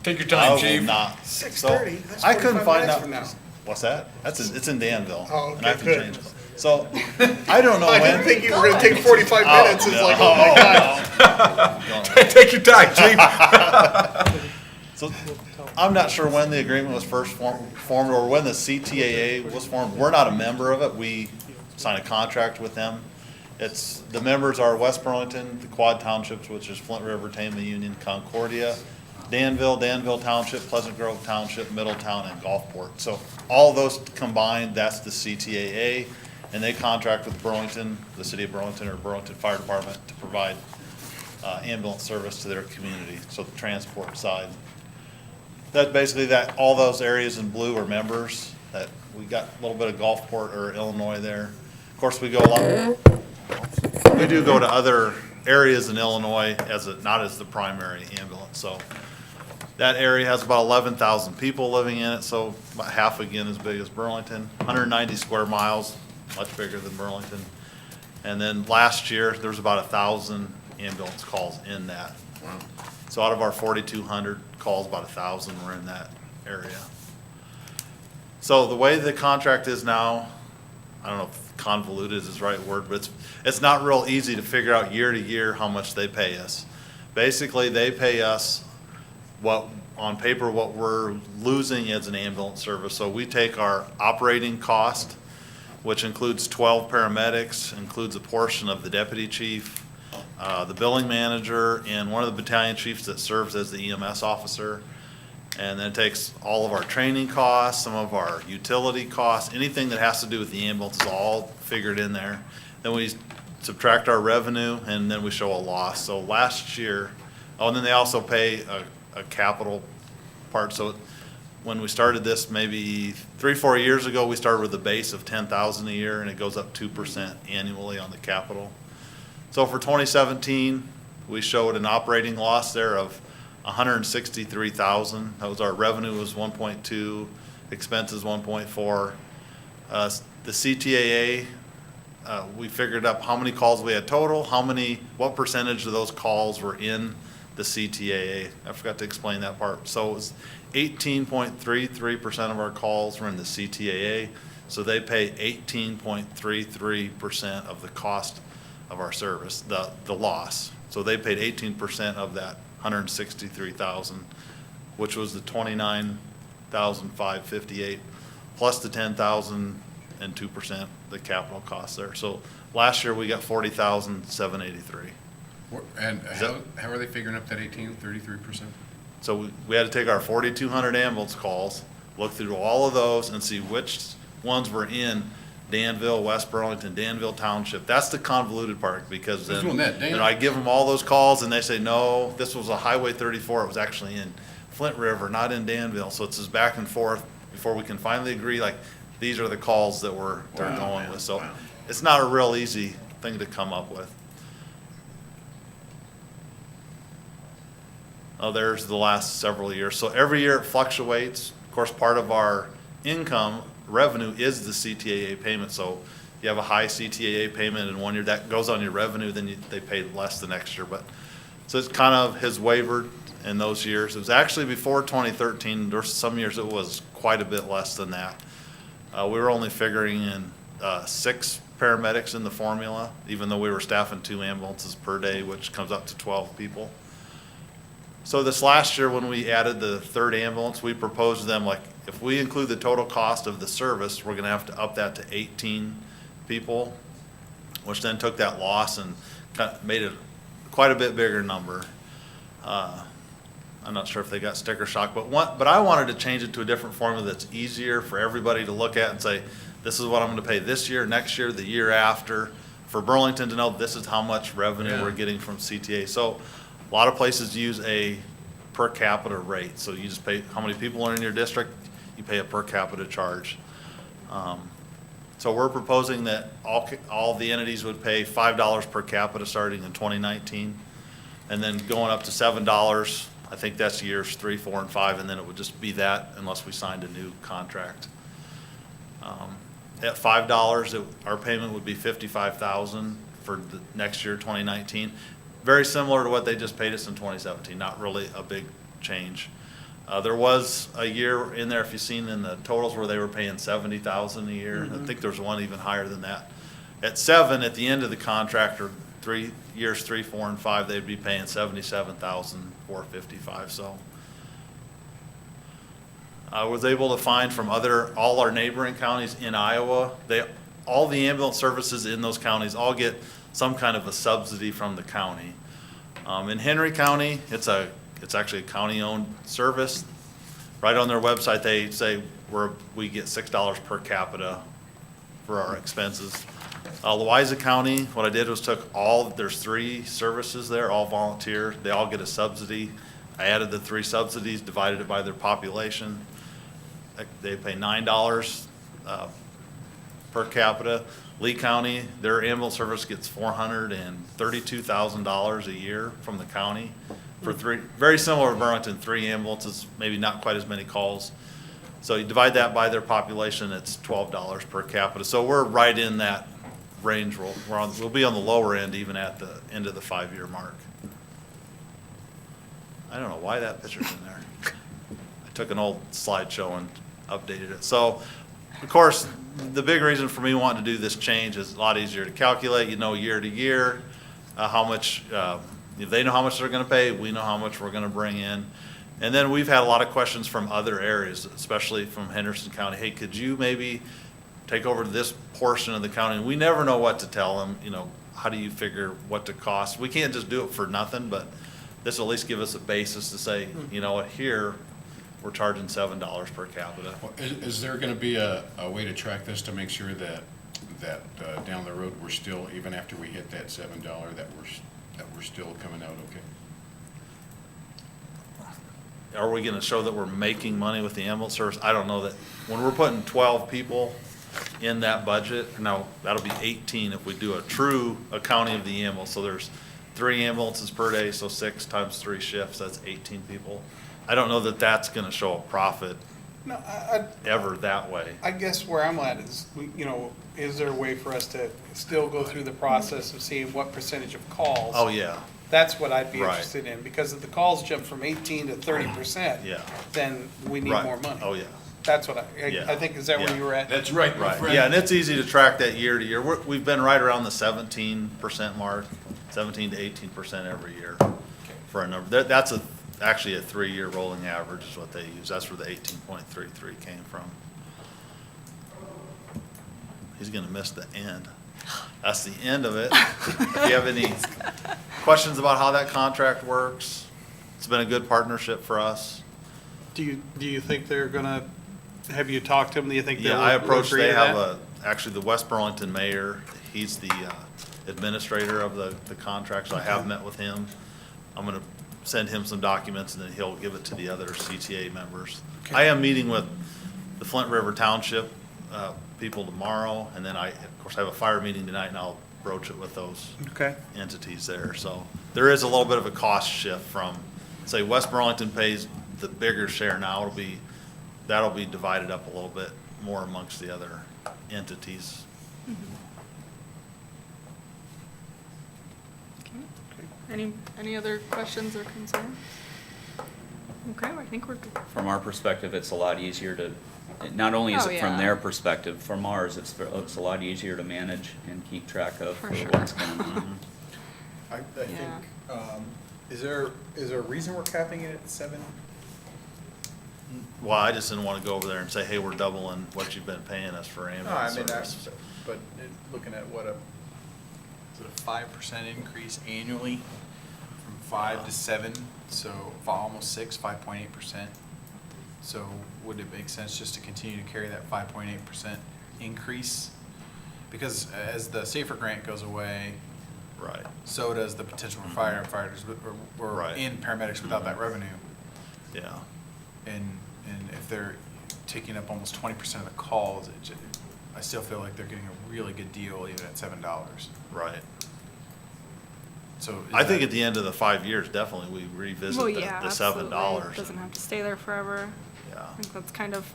Take your I time, will Chief. not. 6:30? That's I couldn't 45 find minutes out. from now. What's that? It's in Danville. Oh, And I okay, can good. change it. So, I don't know I when. didn't think you were gonna take 45 Oh, minutes. It's no. like, oh my God. Take your time, Chief. So, I'm not sure when the agreement was first formed or when the CTAA was formed. We're not a member of it. We signed a contract with them. The members are West Burlington, the Quad Townships, which is Flint River, Tama Union, Concordia, Danville Township, Pleasant Grove Township, Middletown, and Gulfport. So all those combined, that's the CTAA, and they contract with Burlington, the city of Burlington, or Burlington Fire Department to provide ambulance service to their community, so the transport side. That basically, all those areas in blue are members, that we got a little bit of Gulfport or Illinois there. Of course, we do go to other areas in Illinois not as the primary ambulance, so. That area has about 11,000 people living in it, so about half again as big as Burlington. 190 square miles, much bigger than Burlington. And then last year, there was about 1,000 ambulance calls in that. So out of our 4,200 calls, about 1,000 were in that area. So the way the contract is now, I don't know if convoluted is the right word, but it's not real easy to figure out year to year how much they pay us. Basically, they pay us on paper, what we're losing as an ambulance service. So we take our operating cost, which includes 12 paramedics, includes a portion of the deputy chief, the billing manager, and one of the battalion chiefs that serves as the EMS officer. And then it takes all of our training costs, some of our utility costs, anything that has to do with the ambulance is all figured in there. Then we subtract our revenue, and then we show a loss. So last year, and then they also pay a capital part. So when we started this, maybe 3-4 years ago, we started with a base of 10,000 a year, and it goes up 2% annually on the capital. So for 2017, we showed an operating loss there of 163,000. That was our revenue was 1.2, expenses 1.4. The CTAA, we figured up how many calls we had total, what percentage of those calls were in the CTAA. I forgot to explain that part. So it was 18.33% of our calls were in the CTAA. So they pay 18.33% of the cost of our service, the loss. So they paid 18% of that 163,000, which was the 29,558 plus the 10,000 and 2% the capital cost there. So last year we got 40,783. And how are they figuring up that 33%? So we had to take our 4,200 ambulance calls, look through all of those and see which ones were in Danville, West Burlington, Danville Township. That's the convoluted part, because Who's then, doing that, Dan? I give them all those calls and they say, no, this was a Highway 34. It was actually in Flint River, not in Danville. So it's this back and forth before we can finally agree, like, these are the calls that they're going with. So it's not a real easy thing to come up with. Oh, there's the last several years. So every year it fluctuates. Of course, part of our income revenue is the CTAA payment. So you have a high CTAA payment in one year, that goes on your revenue, then they pay less the next year. But so it's kind of has wavered in those years. It was actually before 2013. There's some years it was quite a bit less than that. We were only figuring in 6 paramedics in the formula, even though we were staffing 2 ambulances per day, which comes up to 12 people. So this last year, when we added the third ambulance, we proposed to them, like, if we include the total cost of the service, we're gonna have to up that to 18 people, which then took that loss and made it quite a bit bigger number. I'm not sure if they got sticker shock, but I wanted to change it to a different formula that's easier for everybody to look at and say, this is what I'm gonna pay this year, next year, the year after, for Burlington to know this is how much revenue Yeah. we're getting from CTA. So a lot of places use a per capita rate, so you just pay, how many people are in your district, you pay a per capita charge. So we're proposing that all the entities would pay $5 per capita starting in 2019, and then going up to $7. I think that's years 3, 4, and 5, and then it would just be that unless we signed a new contract. At $5, our payment would be $55,000 for the next year, 2019. Very similar to what they just paid us in 2017, not really a big change. There was a year in there, if you've seen in the totals, where they were paying $70,000 a year. I think there's one even higher than that. At 7, at the end of the contract, or years 3, 4, and 5, they'd be paying $77,455. So I was able to find from all our neighboring counties in Iowa, all the ambulance services in those counties all get some kind of a subsidy from the county. In Henry County, it's actually a county-owned service. Right on their website, they say we get $6 per capita for our expenses. Louisa County, what I did was there's 3 services there, all volunteer. They all get a subsidy. I added the 3 subsidies, divided it by their population. They pay $9 per capita. Lee County, their ambulance service gets $432,000 a year from the county for 3, very similar to Burlington, 3 ambulances, maybe not quite as many calls. So you divide that by their population, it's $12 per capita. So we're right in that range. We'll be on the lower end even at the end of the 5-year mark. I don't know why that picture's in there. I took an old slideshow and updated it. So, of course, the big reason for me wanting to do this change is a lot easier to calculate. You know, year to year, how much, they know how much they're gonna pay, we know how much we're gonna bring in. And then we've had a lot of questions from other areas, especially from Henderson County. Hey, could you maybe take over this portion of the county? And we never know what to tell them, how do you figure what to cost? We can't just do it for nothing, but this will at least give us a basis to say, you know what, here, we're charging $7 per capita. Well, Is there gonna be a way to track this to make sure that down the road, we're still, even after we hit that $7, that we're still coming out okay? Are we gonna show that we're making money with the ambulance service? I don't know that, when we're putting 12 people in that budget, now, that'll be 18 if we do a true accounting of the ambulance. So there's 3 ambulances per day, so 6 times 3 shifts, that's 18 people. I don't know that that's gonna show a profit No, ever that way. I guess where I'm at is, is there a way for us to still go through the process of seeing what percentage of calls? Oh, yeah, That's what I'd be Right. interested in, because if the calls jump from 18 to 30%, yeah. then we need Right. more money. Oh, yeah. That's what Yeah. I think, is that where Yeah. you were at? That's right, my Right, friend. yeah, and it's easy to track that year to year. We've been right around the 17% mark, 17 to 18% every year for a number. That's actually a 3-year rolling average is what they use. That's where the 18.33 came from. He's gonna miss the end. That's the end of it. If you have any questions about how that contract works, it's been a good partnership for us. Do you think they're gonna, have you talked to them? Do you think they'll Yeah, I approached, agree they to have that? actually the West Burlington mayor, he's the administrator of the contract, so I have met with him. I'm gonna send him some documents and then he'll give it to the other CTA members. I am meeting with the Flint River Township people tomorrow, and then of course, I have a fire meeting tonight, and I'll broach it with those Okay. entities there. So there is a little bit of a cost shift from, say, West Burlington pays the bigger share now. That'll be divided up a little bit more amongst the other entities. Any other questions or concerns? Okay, I think we're good. From our perspective, it's a lot easier to, not only is Oh, it from yeah. their perspective, from ours, it's a lot easier to manage and keep track of For sure. what's going on. I think, Is there a reason we're capping it at 7? Well, I just didn't want to go over there and say, hey, we're doubling what you've been paying us for No, I ambulance mean, service. but looking at what is it a 5% increase annually from 5 to 7, so almost 6, 5.8%. So would it make sense just to continue to carry that 5.8% increase? Because as the SAFER grant goes away, Right. so does the potential for firefighters, or Right. in paramedics without that revenue. Yeah. And if they're taking up almost 20% of the calls, I still feel like they're getting a really good deal even at $7. Right. So is I think that- at the end of the 5 years, definitely we revisit Well, the yeah, the absolutely. $7. Doesn't have to stay there forever. Yeah. I think that's kind of,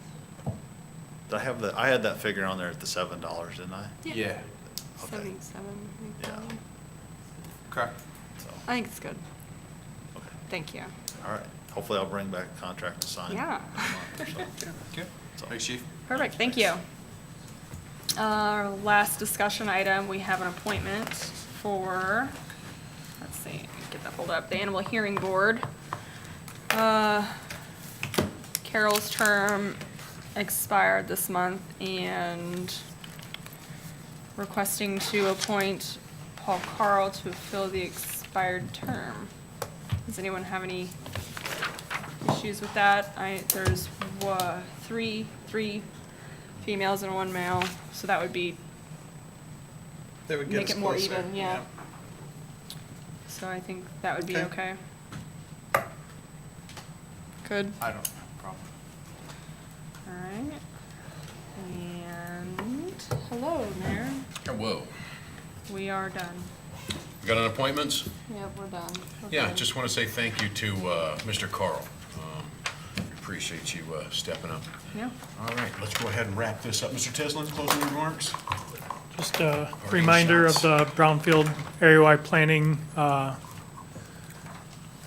I had that figure on there at the $7, didn't I? Yeah, Okay. 77, I think. Yeah. probably. okay. So, I think it's good. okay. Thank you. All right. Hopefully I'll bring back a contract to sign. Yeah. in a month or so. Good. Thanks, Chief. Perfect, thank you. Our last discussion item, we have an appointment for, let's see, get that pulled up, the Animal Hearing Board. Carol's term expired this month, and requesting to appoint Paul Carl to fill the expired term. Does anyone have any issues with that? There's three females and 1 male, so that would be, They would get make us it more closer, even, yeah. So I think that would be Okay. okay. Good, I don't have a problem. all right. And, hello, Mayor, Whoa. we are done. We got on appointments? Yep, we're done. We're Yeah, done. just want to say thank you to Mr. Carl. Appreciate you stepping up. Yeah. All right, let's go ahead and wrap this up. Mr. Tislin, closing remarks? Just a reminder of the Brownfield area-wide planning,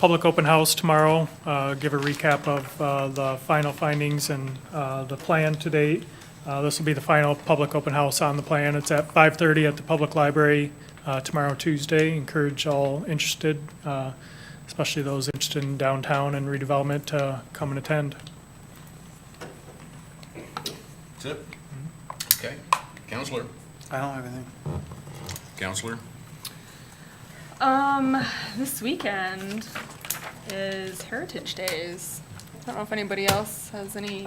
public open house tomorrow. Give a recap of the final findings and the plan to date. This will be the final public open house on the plan. It's at 5:30 at the Public Library tomorrow, Tuesday. Encourage all interested, especially those interested in downtown and redevelopment, to come and attend. That's it? Okay. Counselor? I don't have anything. Counselor? This weekend is Heritage Days. I don't know if anybody else has any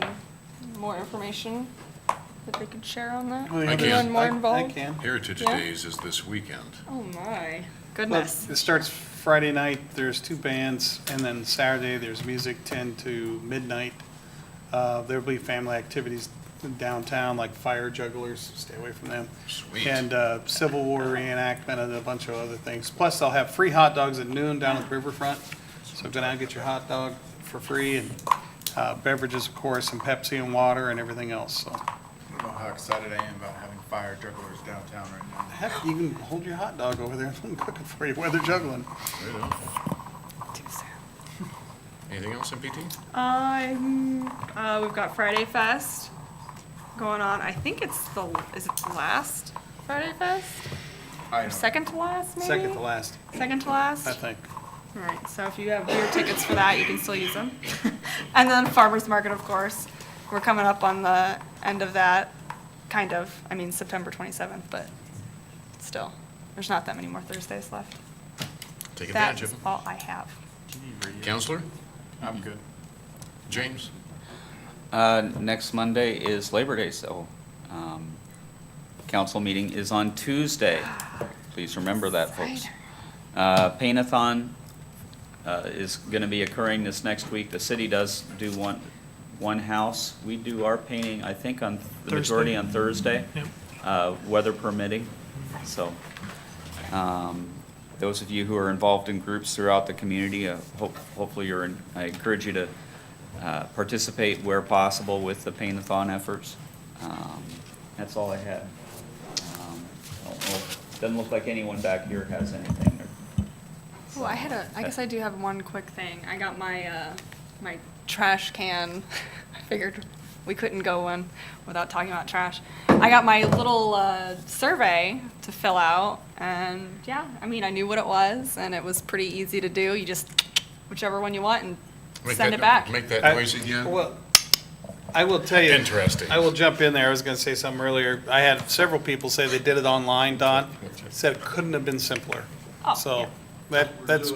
more information that they could share on that? Well, I can. Anyone more I involved? can. Heritage Yeah. Days is this weekend. Oh my, Well, goodness. it starts Friday night, there's 2 bands, and then Saturday, there's music 10 to midnight. There'll be family activities downtown, like fire jugglers, stay away from them. Sweet. And Civil War reenactment and a bunch of other things. Plus, they'll have free hot dogs at noon down at the riverfront. So go down and get your hot dog for free, and beverages, of course, and Pepsi and water and everything else, so. I don't know how excited I am about having fire jugglers downtown right now. Heck, you can hold your hot dog over there and cook it for you while they're juggling. Right on. Too soon. Anything else, MPT? We've got Friday Fest going on. I think is it the last Friday Fest? I Or don't- second to last, maybe? Second to last, Second to last? I think. All right, so if you have your tickets for that, you can still use them. And then Farmers Market, of course. We're coming up on the end of that, kind of. I mean, September 27th, but still, there's not that many more Thursdays left. Take advantage That's of them. all I have. Counselor? I'm good. James? Next Monday is Labor Day, so council meeting is on Tuesday. Please remember that, folks. Paint-a-thon is going to be occurring this next week. The city does do one house. We do our painting, I think, on the majority on Thursday, weather permitting. So those of you who are involved in groups throughout the community, hopefully I encourage you to participate where possible with the paint-a-thon efforts. That's all I had. Doesn't look like anyone back here has anything. Well, I guess I do have one quick thing. I got my, my trash can. I figured we couldn't go in without talking about trash. I got my little survey to fill out, and yeah, I mean, I knew what it was, and it was pretty easy to do. You just, whichever one you want, and send it back. Make that noise again. Well, I will tell you. Interesting. I will jump in there. I was gonna say something earlier. I had several people say they did it online, Don, said it couldn't have been simpler. Oh, So, yeah. that's.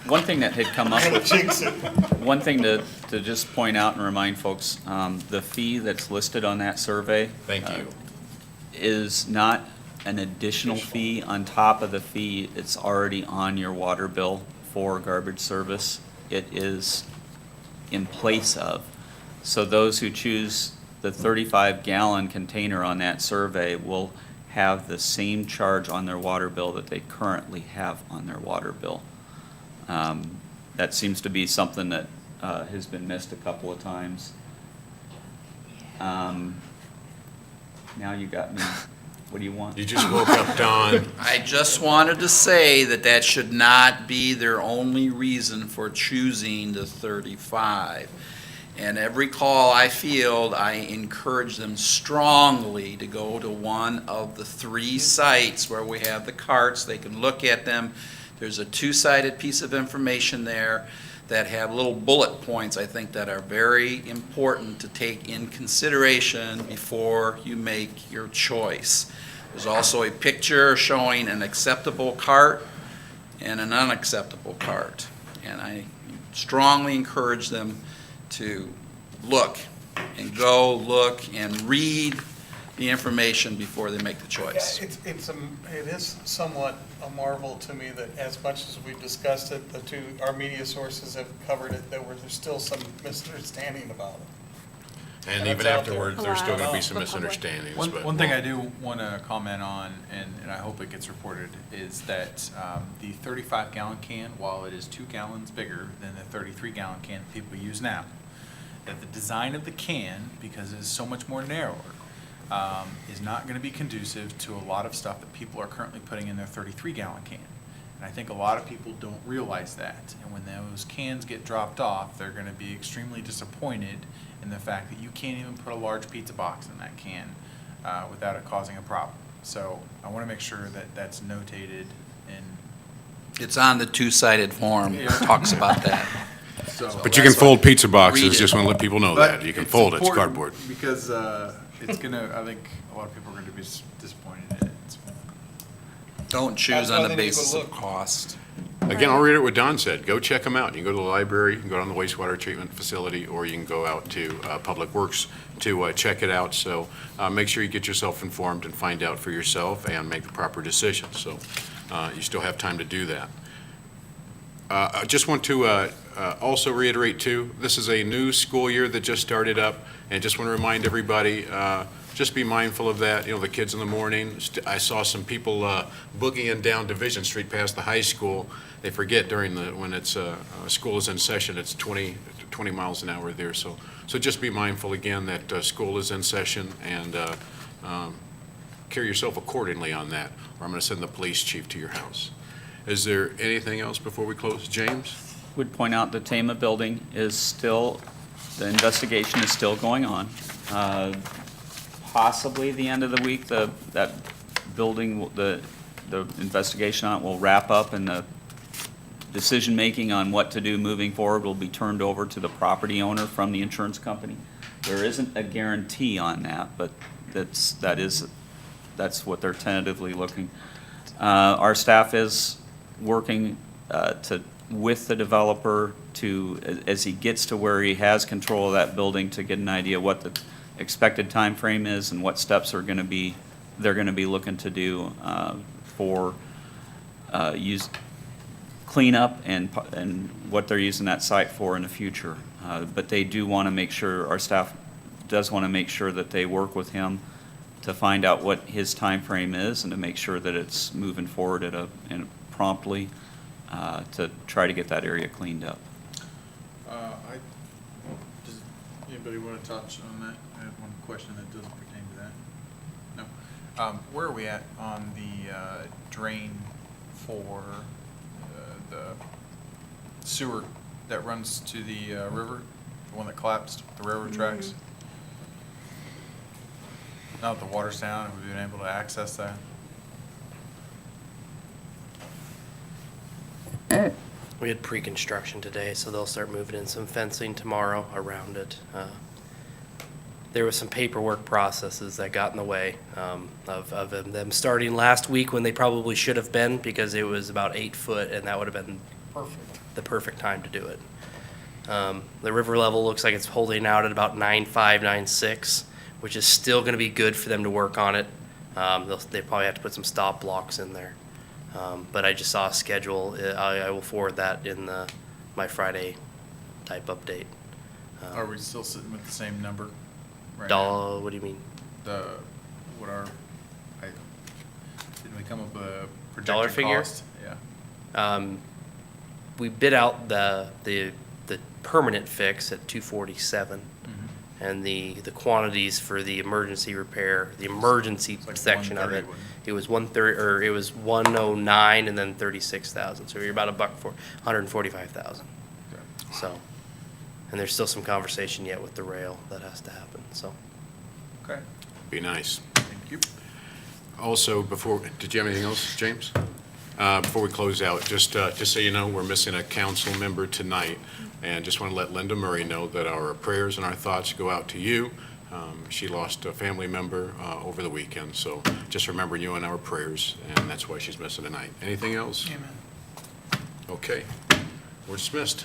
One thing that had come up with, one thing to just point out and remind folks, the fee that's listed on that survey. Thank you. Is not an additional fee on top of the fee it's already on your water bill for garbage service. It is in place of. So those who choose the 35-gallon container on that survey will have the same charge on their water bill that they currently have on their water bill. That seems to be something that has been missed a couple of times. Now you got me. What do you want? You just woke up, Don. I just wanted to say that that should not be their only reason for choosing the 35. And every call I field, I encourage them strongly to go to one of the 3 sites where we have the carts. They can look at them. There's a 2-sided piece of information there that have little bullet points, I think, that are very important to take in consideration before you make your choice. There's also a picture showing an acceptable cart and an unacceptable cart. And I strongly encourage them to look and go look and read the information before they make the choice. It is somewhat a marvel to me that as much as we've discussed it, our media sources have covered it, there's still some misunderstanding about it. And And even it's out there. afterwards, there's still gonna be some The public. misunderstandings, but. One thing I do want to comment on, and I hope it gets reported, is that the 35-gallon can, while it is 2 gallons bigger than the 33-gallon can that people use now, that the design of the can, because it is so much more narrower, is not going to be conducive to a lot of stuff that people are currently putting in their 33-gallon can. And I think a lot of people don't realize that. And when those cans get dropped off, they're going to be extremely disappointed in the fact that you can't even put a large pizza box in that can without it causing a problem. So I want to make sure that that's notated in. It's on the 2-sided form, it talks about that. So But you can fold pizza Read boxes, it. just want to let people know But that. You can fold it, it's important cardboard. Because it's gonna, I think a lot of people are gonna be disappointed in it. Don't choose That's why on they the need to basis go of look. cost. Again, I'll read it what Don said. Go check them out. You can go to the library, you can go down to the wastewater treatment facility, or you can go out to Public Works to check it out. So make sure you get yourself informed and find out for yourself and make the proper decision. So you still have time to do that. I just want to also reiterate too, this is a new school year that just started up, and just want to remind everybody, just be mindful of that. You know, the kids in the morning, I saw some people boogieing down Division Street past the high school. They forget when it's school is in session, it's 20 miles an hour there. So just be mindful again that school is in session, and carry yourself accordingly on that, or I'm going to send the police chief to your house. Is there anything else before we close? James? Would point out the Tama building is still, the investigation is still going on. Possibly the end of the week, that building, the investigation on it will wrap up, and the decision-making on what to do moving forward will be turned over to the property owner from the insurance company. There isn't a guarantee on that, but that's what they're tentatively looking. Our staff is working with the developer as he gets to where he has control of that building, to get an idea what the expected time frame is and what steps they're going to be looking to do for cleanup and what they're using that site for in the future. But they do want to make sure, our staff does want to make sure that they work with him to find out what his time frame is, and to make sure that it's moving forward promptly to try to get that area cleaned up. Does anybody want to touch on that? I have one question that doesn't pertain to that. No. Where are we at on the drain for the sewer that runs to the river, the one that collapsed, the railroad tracks? Now that the water's down, have we been able to access that? We had pre-construction today, so they'll start moving in some fencing tomorrow around it. There was some paperwork processes that got in the way of them starting last week when they probably should have been, because it was about 8 foot, and that would have been the perfect time to do it. The river level looks like it's holding out at about 9.5, 9.6, which is still going to be good for them to work on it. They probably have to put some stop blocks in there. But I just saw a schedule. I will forward that in my Friday type update. Are we still sitting with the same number right now? What do you mean? Didn't we come up with a Dollar projected figure? cost? Yeah. We bid out the permanent fix at 247, and the quantities for the emergency repair, the emergency like section of 130, it, wasn't it was 130, or it was 109 and then 36,000. So you're about $145,000. So, and there's still some conversation yet with the rail that has to happen. So. Okay, Be nice. thank you. Also, did you have anything else, James? Before we close out, just so you know, we're missing a council member tonight, and just want to let Linda Murray know that our prayers and our thoughts go out to you. She lost a family member over the weekend, so just remember you in our prayers, and that's why she's missing tonight. Anything else? Amen. Okay, we're dismissed.